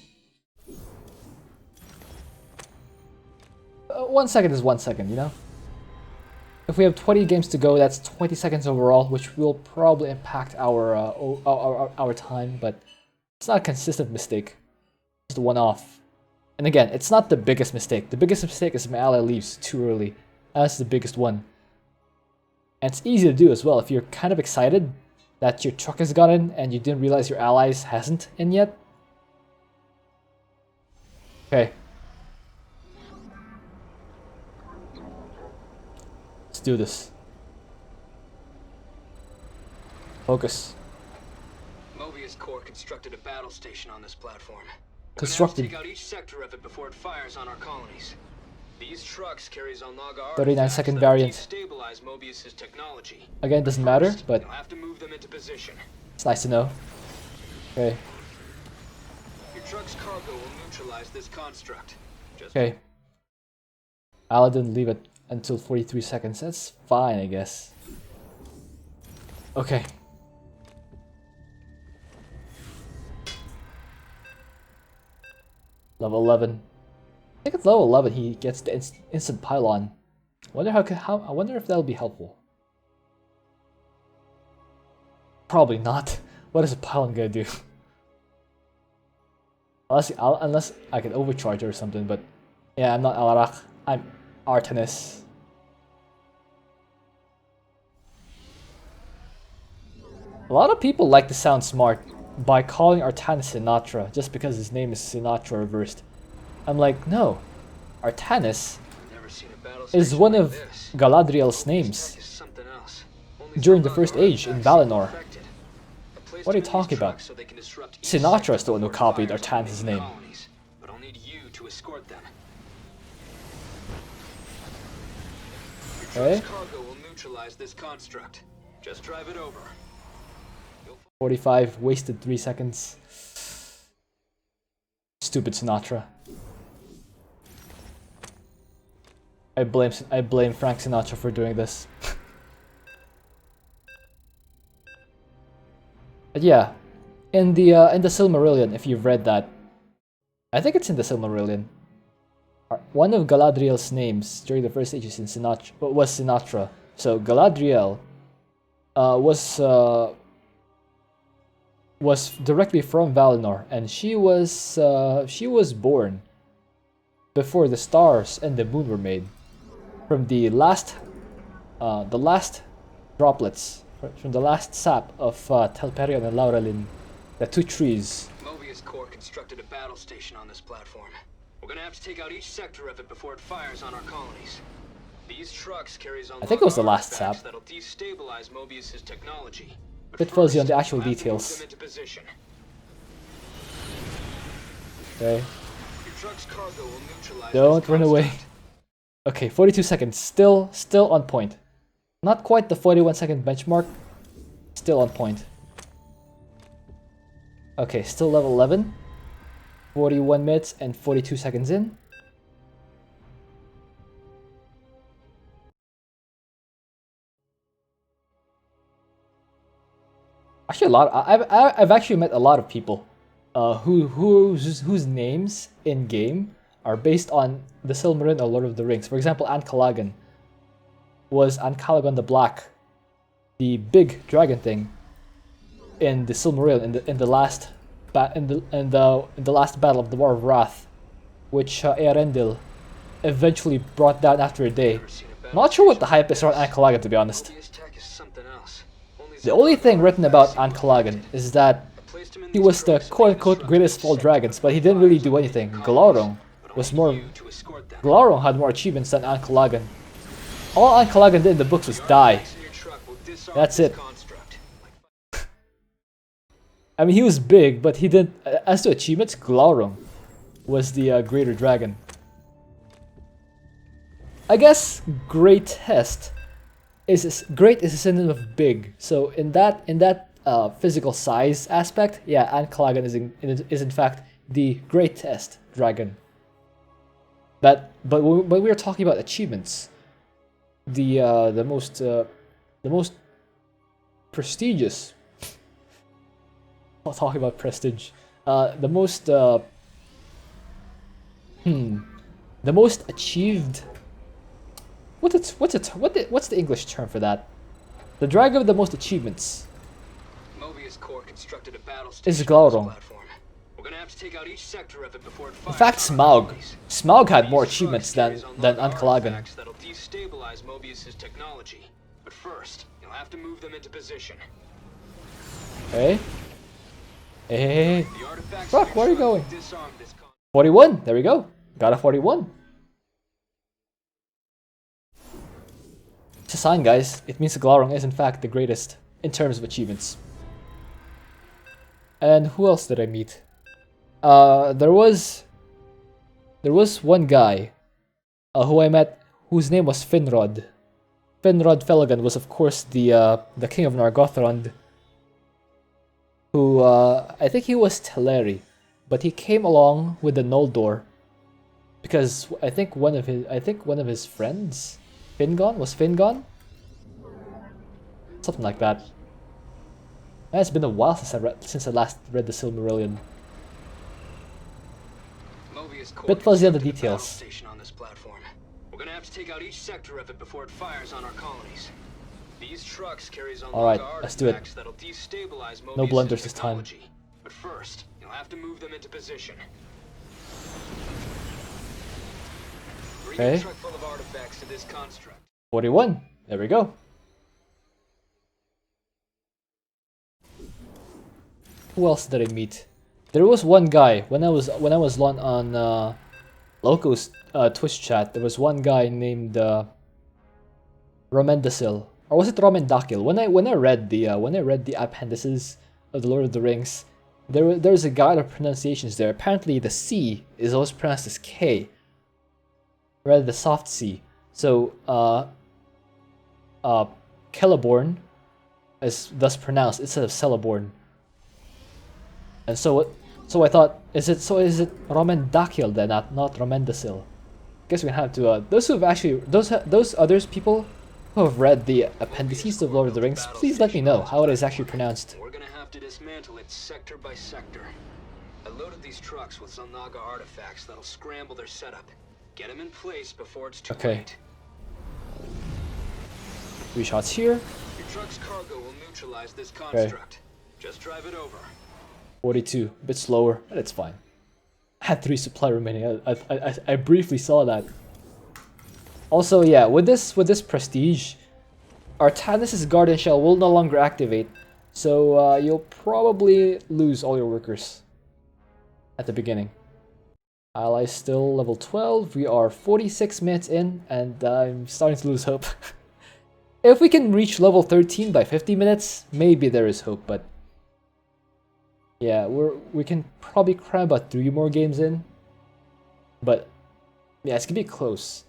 [SPEAKER 1] 1 second is 1 second, you know? If we have 20 games to go, that's 20 seconds overall, which will probably impact our time, but it's not a consistent mistake. It's a one-off. And again, it's not the biggest mistake. The biggest mistake is if my ally leaves too early. That's the biggest one. And it's easy to do as well if you're kind of excited that your truck has got in and you didn't realize your allies hasn't in yet. Okay. Let's do this. Focus.
[SPEAKER 2] Mobius Corps constructed a battle station on this platform.
[SPEAKER 1] Constructed.
[SPEAKER 2] Take out each sector of it before it fires on our colonies. These trucks carry Zalnaga
[SPEAKER 1] 39-second variant.
[SPEAKER 2] Stabilize Mobius's technology.
[SPEAKER 1] Again, it doesn't matter, but
[SPEAKER 2] you'll have to move them into position.
[SPEAKER 1] It's nice to know. Okay.
[SPEAKER 2] Your truck's cargo will neutralize this construct.
[SPEAKER 1] Okay. Ala didn't leave it until 43 seconds. That's fine, I guess. Okay. Level 11. I think at level 11 he gets the instant pylon. I wonder if that'll be helpful. Probably not. What is a pylon gonna do? Unless I can overcharge or something, but yeah, I'm not Alarak. I'm Artanis. A lot of people like to sound smart. by calling Artanis Sinatra just because his name is Sinatra reversed. I'm like, no. Artanis is one of Galadriel's names during the First Age in Valinor. What are you talking about? Sinatra is the one who copied Artanis' name.
[SPEAKER 2] But I'll need you to escort them. Your truck's cargo will neutralize this construct. Just drive it over.
[SPEAKER 1] 45, wasted 3 seconds. Stupid Sinatra. I blame Frank Sinatra for doing this. But yeah, in the Silmarillion, if you've read that, I think it's in the Silmarillion. One of Galadriel's names during the First Ages in Sinatra was Sinatra. So Galadriel was directly from Valinor, and she was born before the stars and the moon were made, from the last droplets from the last sap of Telperion and Laurelin, the two trees.
[SPEAKER 2] Mobius Corps constructed a battle station on this platform. We're gonna have to take out each sector of it before it fires on our colonies. These trucks carries on.
[SPEAKER 1] I think it was the last sap.
[SPEAKER 2] That'll destabilize Mobius's technology.
[SPEAKER 1] Bit fuzzy on the actual details. Okay.
[SPEAKER 2] Your truck's cargo will neutralize.
[SPEAKER 1] Don't run away. Okay, 42 seconds. Still on point. Not quite the 41-second benchmark. Still on point. Okay, still level 11. 41 minutes and 42 seconds in. Actually, I've actually met a lot of people whose names in game are based on the Silmarillion or Lord of the Rings. For example, Ancalagan was Ancalagan the Black, the big dragon thing in the Silmarillion in the last battle of the War of Wrath, which Eärendil eventually brought down after a day. Not sure what the hype is around Ancalagan, to be honest. The only thing written about Ancalagan is that he was the quote-unquote greatest of all dragons, but he didn't really do anything. Glaurung had more achievements than Ancalagan. All Ancalagan did in the books was die. That's it. I mean, he was big, but he didn't. As to achievements, Glaurung was the greater dragon. I guess greatest is a synonym of big. So in that physical size aspect, yeah, Ancalagan is in fact the greatest dragon. But when we were talking about achievements, the most prestigious. I'll talk about prestige. The most achieved. What's the English term for that? The dragon with the most achievements.
[SPEAKER 2] Mobius Corps constructed a battle
[SPEAKER 1] is
[SPEAKER 2] station
[SPEAKER 1] Glaurung.
[SPEAKER 2] We're gonna have to take out each sector of it before it
[SPEAKER 1] In
[SPEAKER 2] fires
[SPEAKER 1] fact,
[SPEAKER 2] on our
[SPEAKER 1] Smaug.
[SPEAKER 2] colonies.
[SPEAKER 1] Smaug had more
[SPEAKER 2] These
[SPEAKER 1] achievements
[SPEAKER 2] trucks
[SPEAKER 1] than
[SPEAKER 2] carries on
[SPEAKER 1] Ancalagan.
[SPEAKER 2] artifacts that'll destabilize Mobius's technology. But first, you'll have to move them into position.
[SPEAKER 1] Hey. Hey.
[SPEAKER 2] The artifacts
[SPEAKER 1] Fuck,
[SPEAKER 2] in
[SPEAKER 1] where are you
[SPEAKER 2] your truck
[SPEAKER 1] going?
[SPEAKER 2] will disarm this
[SPEAKER 1] 41. There we go. Got a 41. It's a sign, guys. It means Glaurung is in fact the greatest in terms of achievements. And who else did I meet? There was one guy who I met whose name was Finrod. Finrod Felagund was of course the king of Nargothrond, who I think he was Teleri, but he came along with the Noldor because I think one of his friends, Fingon, was Fingon? Something like that. Man, it's been a while since I last read the Silmarillion. Bit fuzzy on the details.
[SPEAKER 2] station on this platform. We're gonna have to take out each sector of it before it fires on our colonies. These trucks carries on
[SPEAKER 1] Alright, let's do it.
[SPEAKER 2] that'll destabilize
[SPEAKER 1] No
[SPEAKER 2] Mobius's
[SPEAKER 1] blunders this time.
[SPEAKER 2] technology. But first, you'll have to move them into position. Bring
[SPEAKER 1] Okay.
[SPEAKER 2] a truck full of artifacts to this construct.
[SPEAKER 1] 41. There we go. Who else did I meet? There was one guy when I was on Loco's Twitch chat. There was one guy named Romendasil, or was it Romendakil? When I read the appendices of the Lord of the Rings, there's a guide of pronunciations there. Apparently, the C is always pronounced as K, rather the soft C. So Celeborn is thus pronounced instead of Celeborn. And so I thought, is it Romendakil then, not Romendasil? Guess we're gonna have to those who've actually those others people who have read the appendices of Lord of the Rings, please let me know how it is actually pronounced.
[SPEAKER 2] We're gonna have to dismantle it sector by sector. I loaded these trucks with Zelnaga artifacts that'll scramble their setup. Get them in place before it's too late.
[SPEAKER 1] 3 shots here.
[SPEAKER 2] Your truck's cargo will neutralize this construct. Just drive it over.
[SPEAKER 1] 42, a bit slower, but it's fine. I had 3 supply remaining. I briefly saw that. Also, yeah, with this prestige, Artanis' Garden Shell will no longer activate, so you'll probably lose all your workers at the beginning. Ally still level 12. We are 46 minutes in, and I'm starting to lose hope. If we can reach level 13 by 50 minutes, maybe there is hope, but yeah, we can probably cram about 3 more games in. But yeah, it's gonna be close.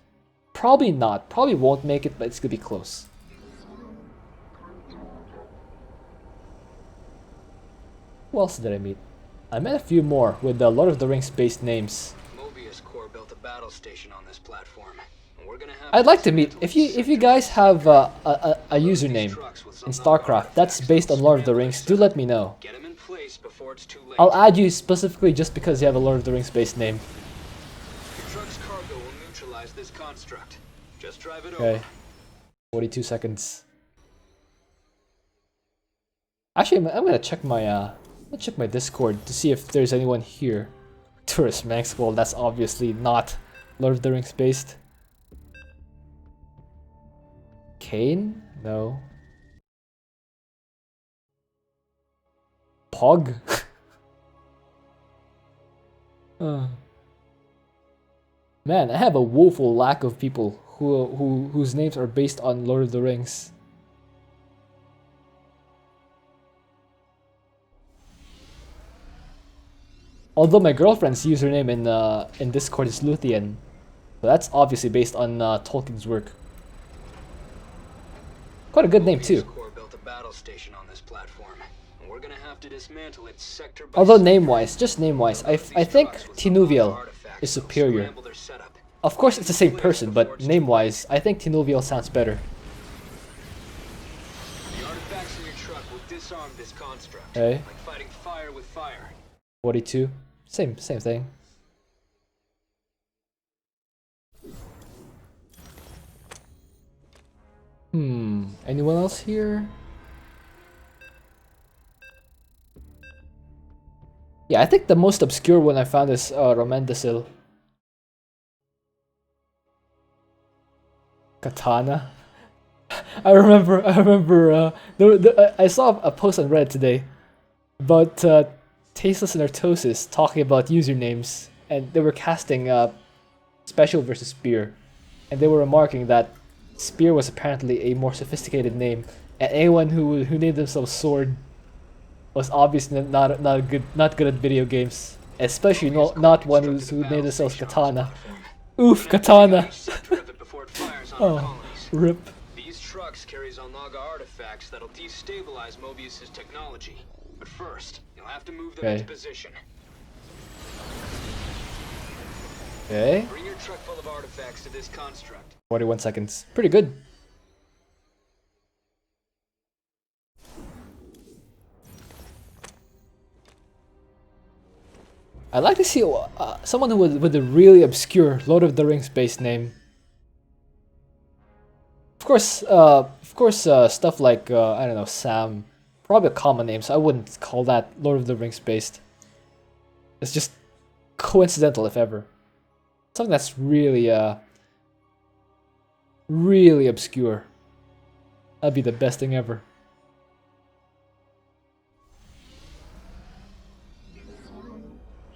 [SPEAKER 1] Probably not. Probably won't make it, but it's gonna be close. Who else did I meet? I met a few more with a Lord of the Rings based names.
[SPEAKER 2] Mobius Corps built a battle station on this platform. And we're gonna have
[SPEAKER 1] I'd like to meet if you guys have a username in Starcraft that's based on Lord of the Rings. Do let me know.
[SPEAKER 2] Get them in place before it's too late.
[SPEAKER 1] I'll add you specifically just because you have a Lord of the Rings based name.
[SPEAKER 2] Your truck's cargo will neutralize this construct. Just drive it
[SPEAKER 1] Okay.
[SPEAKER 2] over.
[SPEAKER 1] 42 seconds. Actually, I'm gonna check my Discord to see if there's anyone here. Tourist Maxwell, that's obviously not Lord of the Rings based. Kane? No. Pog? Man, I have a woeful lack of people whose names are based on Lord of the Rings. Although my girlfriend's username in Discord is Luthien, so that's obviously based on Tolkien's work. Quite a good name too.
[SPEAKER 2] Corps built a battle station on this platform, and we're gonna have to dismantle it sector by
[SPEAKER 1] Although
[SPEAKER 2] sector.
[SPEAKER 1] name-wise, just name-wise, I think Tinuviel is superior.
[SPEAKER 2] Scramble their setup.
[SPEAKER 1] Of course, it's the same person, but name-wise, I think Tinuviel sounds better.
[SPEAKER 2] The artifacts in your truck will disarm this construct.
[SPEAKER 1] Okay.
[SPEAKER 2] Like fighting fire with fire.
[SPEAKER 1] 42, same thing. Anyone else here? Yeah, I think the most obscure one I found is Romendasil. Katana. I remember. I saw a post on Reddit today about Tasteless and Artosis talking about usernames, and they were casting Special versus Spear, and they were remarking that Spear was apparently a more sophisticated name, and anyone who named themselves Sword was obviously not good at video games, especially not one who named themselves Katana. Oof, Katana. Oh, rip.
[SPEAKER 2] These trucks carry Zelnaga artifacts that'll destabilize Mobius's technology. But first, you'll have to move them into position.
[SPEAKER 1] Okay.
[SPEAKER 2] Bring your truck full of artifacts to this construct.
[SPEAKER 1] 41 seconds. Pretty good. I'd like to see someone with a really obscure Lord of the Rings based name. Of course, stuff like I don't know, Sam, probably a common name, so I wouldn't call that Lord of the Rings based. It's just coincidental, if ever. Something that's really really obscure. That'd be the best thing ever.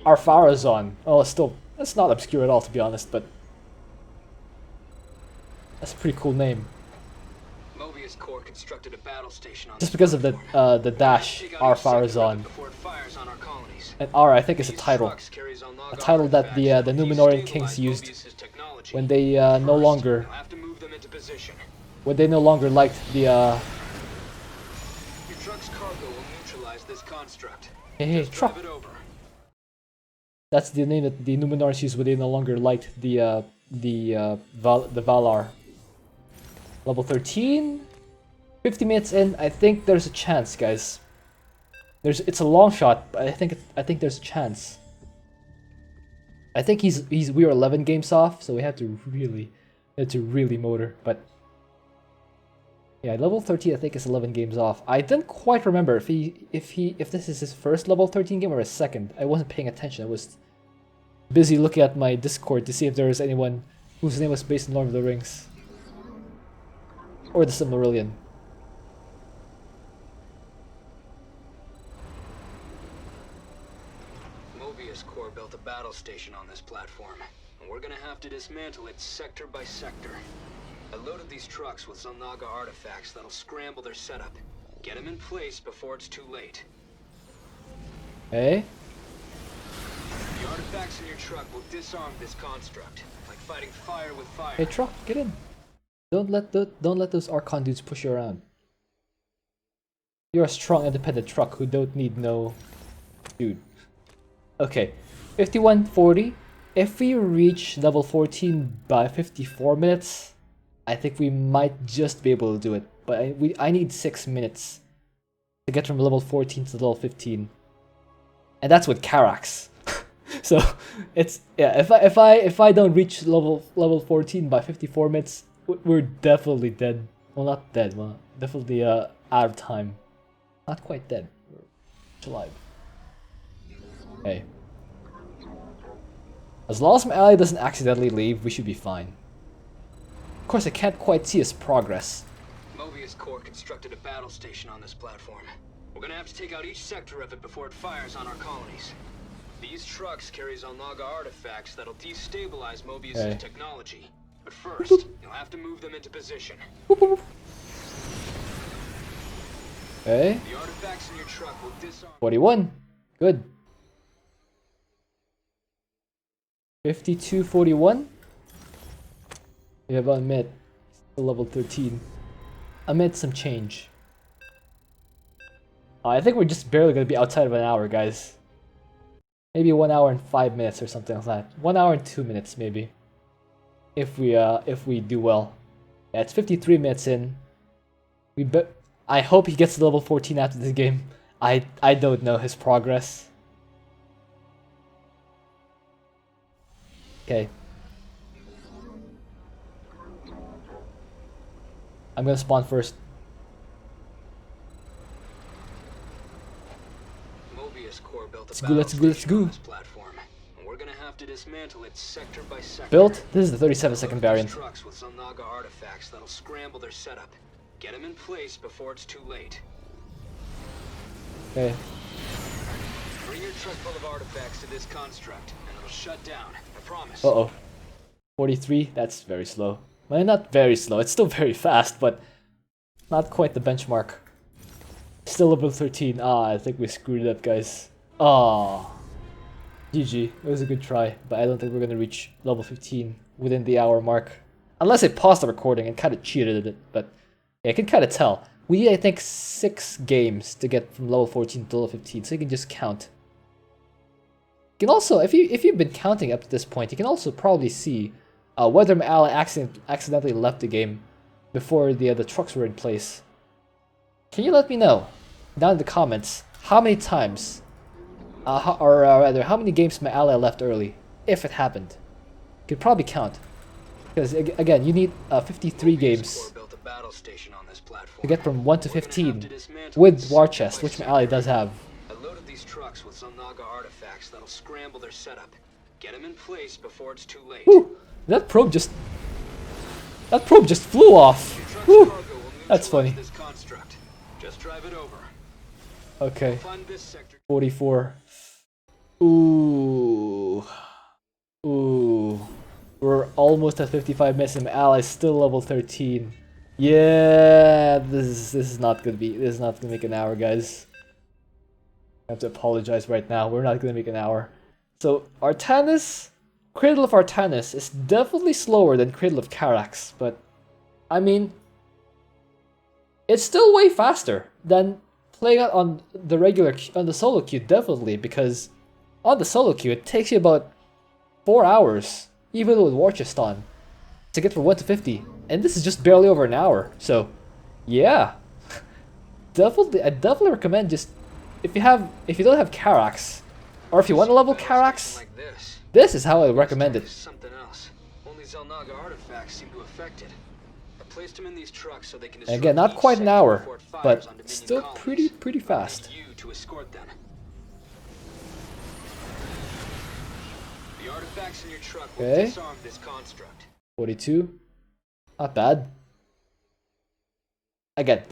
[SPEAKER 1] Arpharazon. Oh, still, that's not obscure at all, to be honest, but that's a pretty cool name.
[SPEAKER 2] Mobius Corps constructed a battle station on
[SPEAKER 1] Just because of the dash, Arpharazon. And R, I think, is a title that the Numenorian kings used when they no longer liked the
[SPEAKER 2] Your truck's cargo will neutralize this construct.
[SPEAKER 1] hey truck. That's the name that the Numenorians used when they no longer liked the Valar. Level 13, 50 minutes in. I think there's a chance, guys. It's a long shot, but I think there's a chance. I think we are 11 games off, so we have to really motor. But yeah, level 13 I think is 11 games off. I didn't quite remember if this is his first level 13 game or his second. I wasn't paying attention. I was busy looking at my Discord to see if there was anyone whose name was based on Lord of the Rings or the Silmarillion.
[SPEAKER 2] Corps built a battle station on this platform, and we're gonna have to dismantle it sector by sector. I loaded these trucks with Zelnaga artifacts that'll scramble their setup. Get them in place before it's too late.
[SPEAKER 1] Hey?
[SPEAKER 2] The artifacts in your truck will disarm this construct, like fighting fire with fire.
[SPEAKER 1] Hey truck, get in. Don't let those Archon dudes push you around. You're a strong, independent truck who don't need no dude. Okay, 51:40. If we reach level 14 by 54 minutes, I think we might just be able to do it. But I need 6 minutes to get from level 14 to level 15, and that's with Karax. So it's if I don't reach level 14 by 54 minutes, we're definitely dead. Well, not dead. Well, definitely out of time. Not quite dead. We're alive. Hey. As long as my ally doesn't accidentally leave, we should be fine. Of course, I can't quite see his progress.
[SPEAKER 2] Mobius Corps constructed a battle station on this platform. We're gonna have to take out each sector of it before it fires on our colonies. These trucks carry Zelnaga artifacts that'll destabilize Mobius' technology. But first, you'll have to move them into position.
[SPEAKER 1] Okay.
[SPEAKER 2] The artifacts in your truck will disarm.
[SPEAKER 1] 41. Good. 52:41. We have about a minute. Still level 13. A minute some change. I think we're just barely gonna be outside of an hour, guys. Maybe 1 hour and 5 minutes or something like that. 1 hour and 2 minutes maybe. If we do well. Yeah, it's 53 minutes in. I hope he gets to level 14 after this game. I don't know his progress. Okay. I'm gonna spawn first.
[SPEAKER 2] Mobius Corps built
[SPEAKER 1] Let's go, let's go, let's go.
[SPEAKER 2] Platform, and we're gonna have to dismantle it sector by sector.
[SPEAKER 1] Built? This is the 37-second variant.
[SPEAKER 2] Trucks with Zelnaga artifacts that'll scramble their setup. Get them in place before it's too late.
[SPEAKER 1] Okay.
[SPEAKER 2] Bring your truck full of artifacts to this construct, and it'll shut down. I promise.
[SPEAKER 1] Uh-oh. 43, that's very slow. Well, not very slow, it's still very fast, but not quite the benchmark. Still level 13. I think we screwed it up, guys. GG. It was a good try, but I don't think we're gonna reach level 15 within the hour mark. Unless I paused the recording and kind of cheated it, but yeah, I can kind of tell. We need, I think, 6 games to get from level 14 to level 15, so you can just count. You can also, if you've been counting up to this point, you can also probably see whether my ally accidentally left the game before the trucks were in place. Can you let me know down in the comments how many times, or rather, how many games my ally left early, if it happened? You could probably count, because again, you need 53 games to get from 1 to 15 with War Chest, which my ally does have.
[SPEAKER 2] I loaded these trucks with Zelnaga artifacts that'll scramble their setup. Get them in place before it's too late.
[SPEAKER 1] Woo! That probe just flew off. Woo! That's funny.
[SPEAKER 2] Just drive it over.
[SPEAKER 1] Okay. 44. Ooh. Ooh. We're almost at 55 minutes and my ally's still level 13. Yeah, this is not gonna be, this is not gonna make an hour, guys. I have to apologize right now. We're not gonna make an hour. So Artanis, Cradle of Artanis is definitely slower than Cradle of Karax, but I mean, it's still way faster than playing it on the regular, on the solo queue, definitely, because on the solo queue it takes you about 4 hours, even with War Chest on, to get from 1 to 50, and this is just barely over an hour. So, yeah, definitely, I definitely recommend just if you don't have Karax, or if you want to level Karax,
[SPEAKER 2] Like
[SPEAKER 1] this is how I recommend it.
[SPEAKER 2] something else. Only Zelnaga artifacts seem to affect it. I placed them in these trucks so they can
[SPEAKER 1] And again, not quite an hour, but still pretty fast.
[SPEAKER 2] You to escort them. The artifacts in your truck will
[SPEAKER 1] Okay.
[SPEAKER 2] disarm this construct.
[SPEAKER 1] 42, not bad. Again,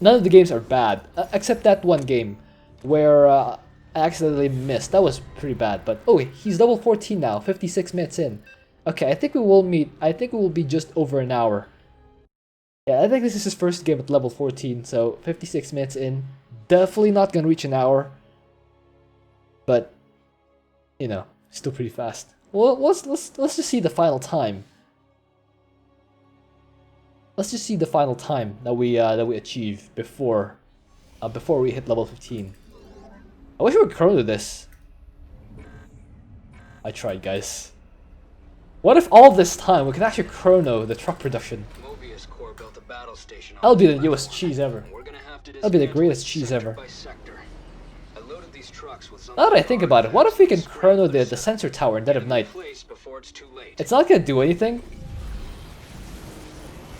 [SPEAKER 1] none of the games are bad, except that one game where I accidentally missed. That was pretty bad, but oh, he's level 14 now, 56 minutes in. Okay, I think we will meet, I think we will be just over an hour. Yeah, I think this is his first game at level 14, so 56 minutes in. Definitely not gonna reach an hour, but you know, still pretty fast. Well, let's just see the final time. Let's just see the final time that we achieve before we hit level 15. I wish we could chrono this. I tried, guys. What if all this time we could actually chrono the truck production?
[SPEAKER 2] Mobius Corps built a battle station on
[SPEAKER 1] That'll be the
[SPEAKER 2] this
[SPEAKER 1] newest
[SPEAKER 2] platform.
[SPEAKER 1] cheese ever.
[SPEAKER 2] We're gonna have to
[SPEAKER 1] That'll be the
[SPEAKER 2] dismantle
[SPEAKER 1] greatest
[SPEAKER 2] it
[SPEAKER 1] cheese
[SPEAKER 2] sector
[SPEAKER 1] ever.
[SPEAKER 2] by sector. I loaded these trucks with some
[SPEAKER 1] Now that I think about it, what if we can
[SPEAKER 2] artifacts
[SPEAKER 1] chrono
[SPEAKER 2] and
[SPEAKER 1] the
[SPEAKER 2] scramble
[SPEAKER 1] sensor tower in Dead of Night?
[SPEAKER 2] place before it's too late.
[SPEAKER 1] It's not gonna do anything,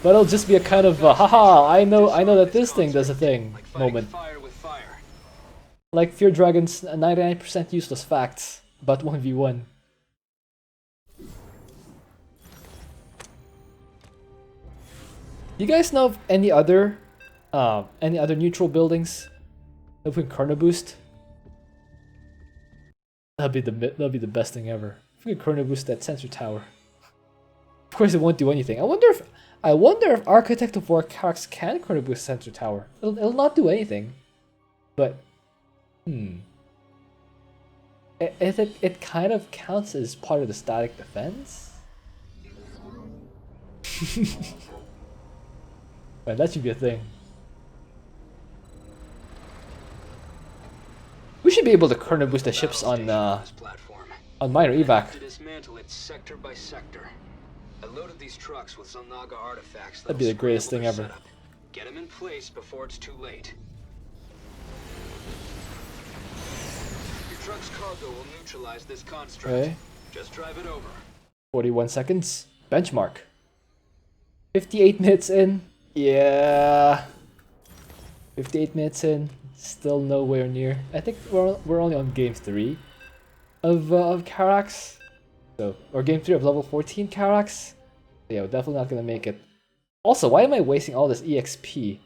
[SPEAKER 1] but it'll just be a kind of haha, I know that this thing does a thing
[SPEAKER 2] Like fighting
[SPEAKER 1] moment.
[SPEAKER 2] fire with fire.
[SPEAKER 1] Like Fear Dragon's 99% useless facts, but 1v1. You guys know of any other neutral buildings that we can chrono boost? That'd be the best thing ever. If we could chrono boost that sensor tower. Of course, it won't do anything. I wonder if Architect of War Karax can chrono boost sensor tower. It'll not do anything, but it kind of counts as part of the static defense. Man, that should be a thing. We should be able to chrono boost the ships on
[SPEAKER 2] This platform.
[SPEAKER 1] minor
[SPEAKER 2] I have
[SPEAKER 1] evac.
[SPEAKER 2] to dismantle it sector by sector. I loaded these trucks with Zelnaga artifacts.
[SPEAKER 1] That'd be the greatest thing ever.
[SPEAKER 2] Get them in place before it's too late. Your truck's cargo will neutralize this construct.
[SPEAKER 1] Okay,
[SPEAKER 2] Just drive it over.
[SPEAKER 1] 41 seconds. Benchmark. 58 minutes in. Yeah. 58 minutes in. Still nowhere near. I think we're only on game 3 of Karax. So, or game 3 of level 14 Karax. Yeah, we're definitely not gonna make it. Also, why am I wasting all this EXP?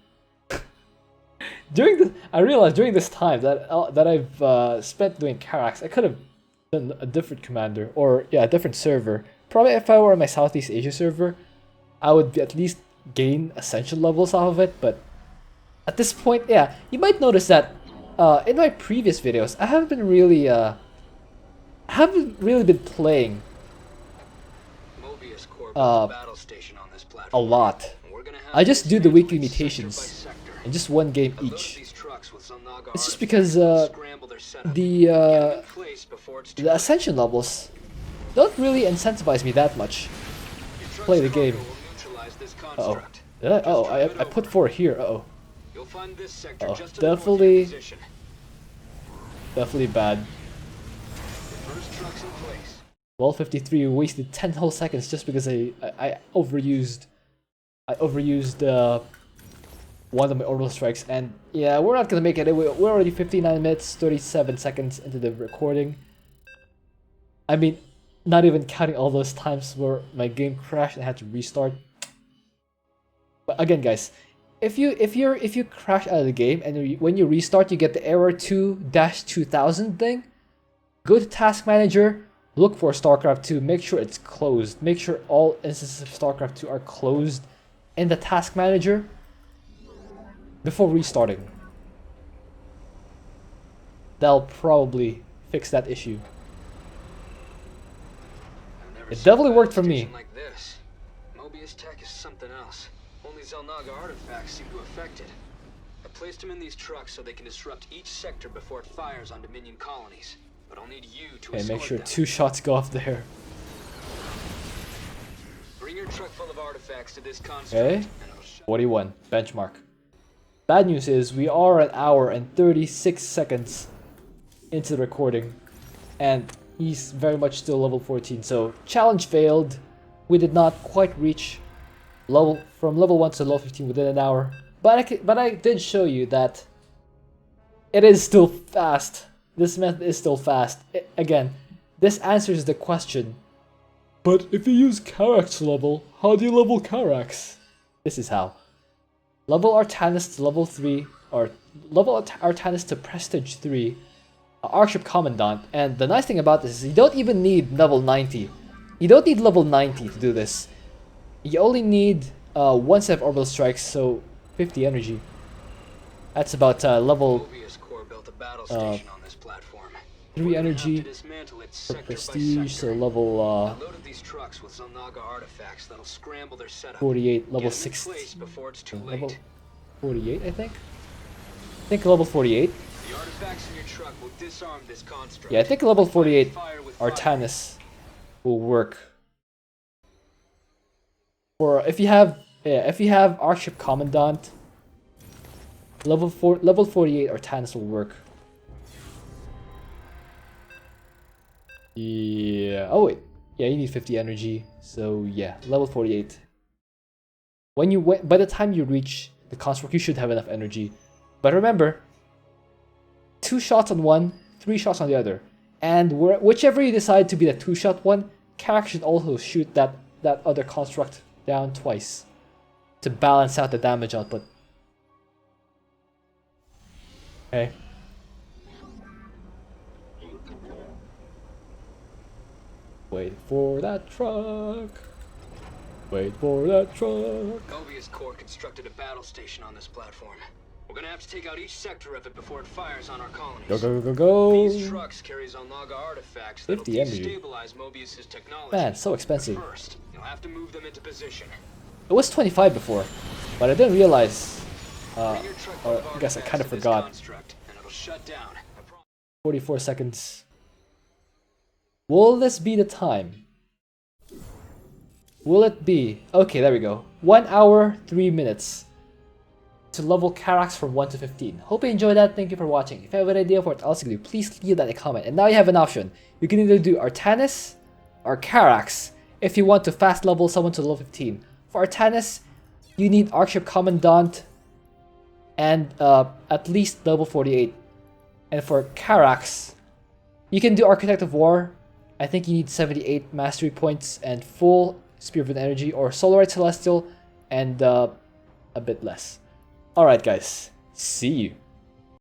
[SPEAKER 1] I realized during this time that I've spent doing Karax, I could have done a different commander, or yeah, a different server. Probably if I were on my Southeast Asia server, I would at least gain ascension levels off of it. But at this point, yeah, you might notice that in my previous videos, I haven't really been playing
[SPEAKER 2] Mobius Corps built a battle station on this
[SPEAKER 1] a
[SPEAKER 2] platform.
[SPEAKER 1] lot.
[SPEAKER 2] We're gonna have
[SPEAKER 1] I
[SPEAKER 2] to
[SPEAKER 1] just do the
[SPEAKER 2] dismantle
[SPEAKER 1] weekly
[SPEAKER 2] it sector by
[SPEAKER 1] mutations
[SPEAKER 2] sector.
[SPEAKER 1] in just one game
[SPEAKER 2] I loaded
[SPEAKER 1] each.
[SPEAKER 2] these trucks with Zelnaga
[SPEAKER 1] It's just
[SPEAKER 2] artifacts
[SPEAKER 1] because
[SPEAKER 2] that'll scramble their setup.
[SPEAKER 1] the
[SPEAKER 2] Get 'em in place before it's too
[SPEAKER 1] the
[SPEAKER 2] late.
[SPEAKER 1] ascension levels don't really incentivize me that much.
[SPEAKER 2] Your truck's
[SPEAKER 1] play the
[SPEAKER 2] cargo
[SPEAKER 1] game.
[SPEAKER 2] will neutralize this
[SPEAKER 1] Uh oh.
[SPEAKER 2] construct.
[SPEAKER 1] Did I? Oh,
[SPEAKER 2] Just drive it
[SPEAKER 1] I put
[SPEAKER 2] over.
[SPEAKER 1] 4 here. Uh oh.
[SPEAKER 2] You'll find this sector
[SPEAKER 1] Oh,
[SPEAKER 2] just to the north of your
[SPEAKER 1] definitely-
[SPEAKER 2] position.
[SPEAKER 1] Definitely bad.
[SPEAKER 2] The first truck's in place.
[SPEAKER 1] Well, 53 wasted 10 whole seconds just because I overused one of my orbital strikes, and yeah, we're not gonna make it. We're already 59 minutes 37 seconds into the recording. I mean, not even counting all those times where my game crashed and I had to restart. But again, guys, if you crash out of the game and when you restart, you get the error 2-2000 thing. Go to Task Manager, look for Starcraft 2, make sure it's closed. Make sure all instances of Starcraft 2 are closed in the Task Manager before restarting. That'll probably fix that issue. It definitely worked for me.
[SPEAKER 2] Like this. Mobius tech is something else. Only Xel'Naga artifacts seem to affect it. I placed them in these trucks so they can disrupt each sector before it fires on Dominion colonies. But I'll need you to escort
[SPEAKER 1] Make sure
[SPEAKER 2] them.
[SPEAKER 1] 2 shots go off there.
[SPEAKER 2] Bring your truck full of artifacts to this construct.
[SPEAKER 1] Okay. 41 benchmark. Bad news is we are an hour and 36 seconds into the recording, and he's very much still level 14. So challenge failed. We did not quite reach from level 1 to level 15 within an hour. But I did show you that it is still fast. This method is still fast. Again, this answers the question. But if you use Karax level, how do you level Karax? This is how. Level Artanis to level 3, or level Artanis to Prestige 3, Archship Commandant, and the nice thing about this is you don't even need level 90. You don't need level 90 to do this. You only need 1 set of orbital strikes, so 50 energy. That's about level 3 energy for Prestige, so level 48, level 6, level 48 I think? I think level 48.
[SPEAKER 2] The artifacts in your truck will disarm this construct.
[SPEAKER 1] Yeah, I think level 48 Artanis will work. Or if you have Archship Commandant, level 48 Artanis will work. Yeah. Oh wait. Yeah, you need 50 energy. So yeah, level 48. By the time you reach the construct, you should have enough energy. But remember, 2 shots on one, 3 shots on the other. And whichever you decide to be the 2-shot one, Karax should also shoot that other construct down twice to balance out the damage output. Okay. Wait for that truck. Wait for that truck.
[SPEAKER 2] Mobius Corps constructed a battle station on this platform. We're gonna have to take out each sector of it before it fires on our colonies.
[SPEAKER 1] Go, go, go, go.
[SPEAKER 2] These trucks carry Xel'Naga artifacts that'll
[SPEAKER 1] 50 energy.
[SPEAKER 2] destabilize Mobius's technology.
[SPEAKER 1] Man, so expensive.
[SPEAKER 2] But first, you'll have to move them into position.
[SPEAKER 1] It was 25 before, but I didn't realize. Or I guess I kind of forgot. 44 seconds. Will this be the time? Will it be? Okay, there we go. 1 hour, 3 minutes to level Karax from 1 to 15. Hope you enjoyed that. Thank you for watching. If you have an idea for what else you do, please leave that in a comment. And now you have an option. You can either do Artanis or Karax if you want to fast level someone to level 15. For Artanis, you need Archship Commandant and at least level 48. And for Karax, you can do Architect of War. I think you need 78 mastery points and full Spear of Energy, or Solarite Celestial and a bit less. Alright guys, see you.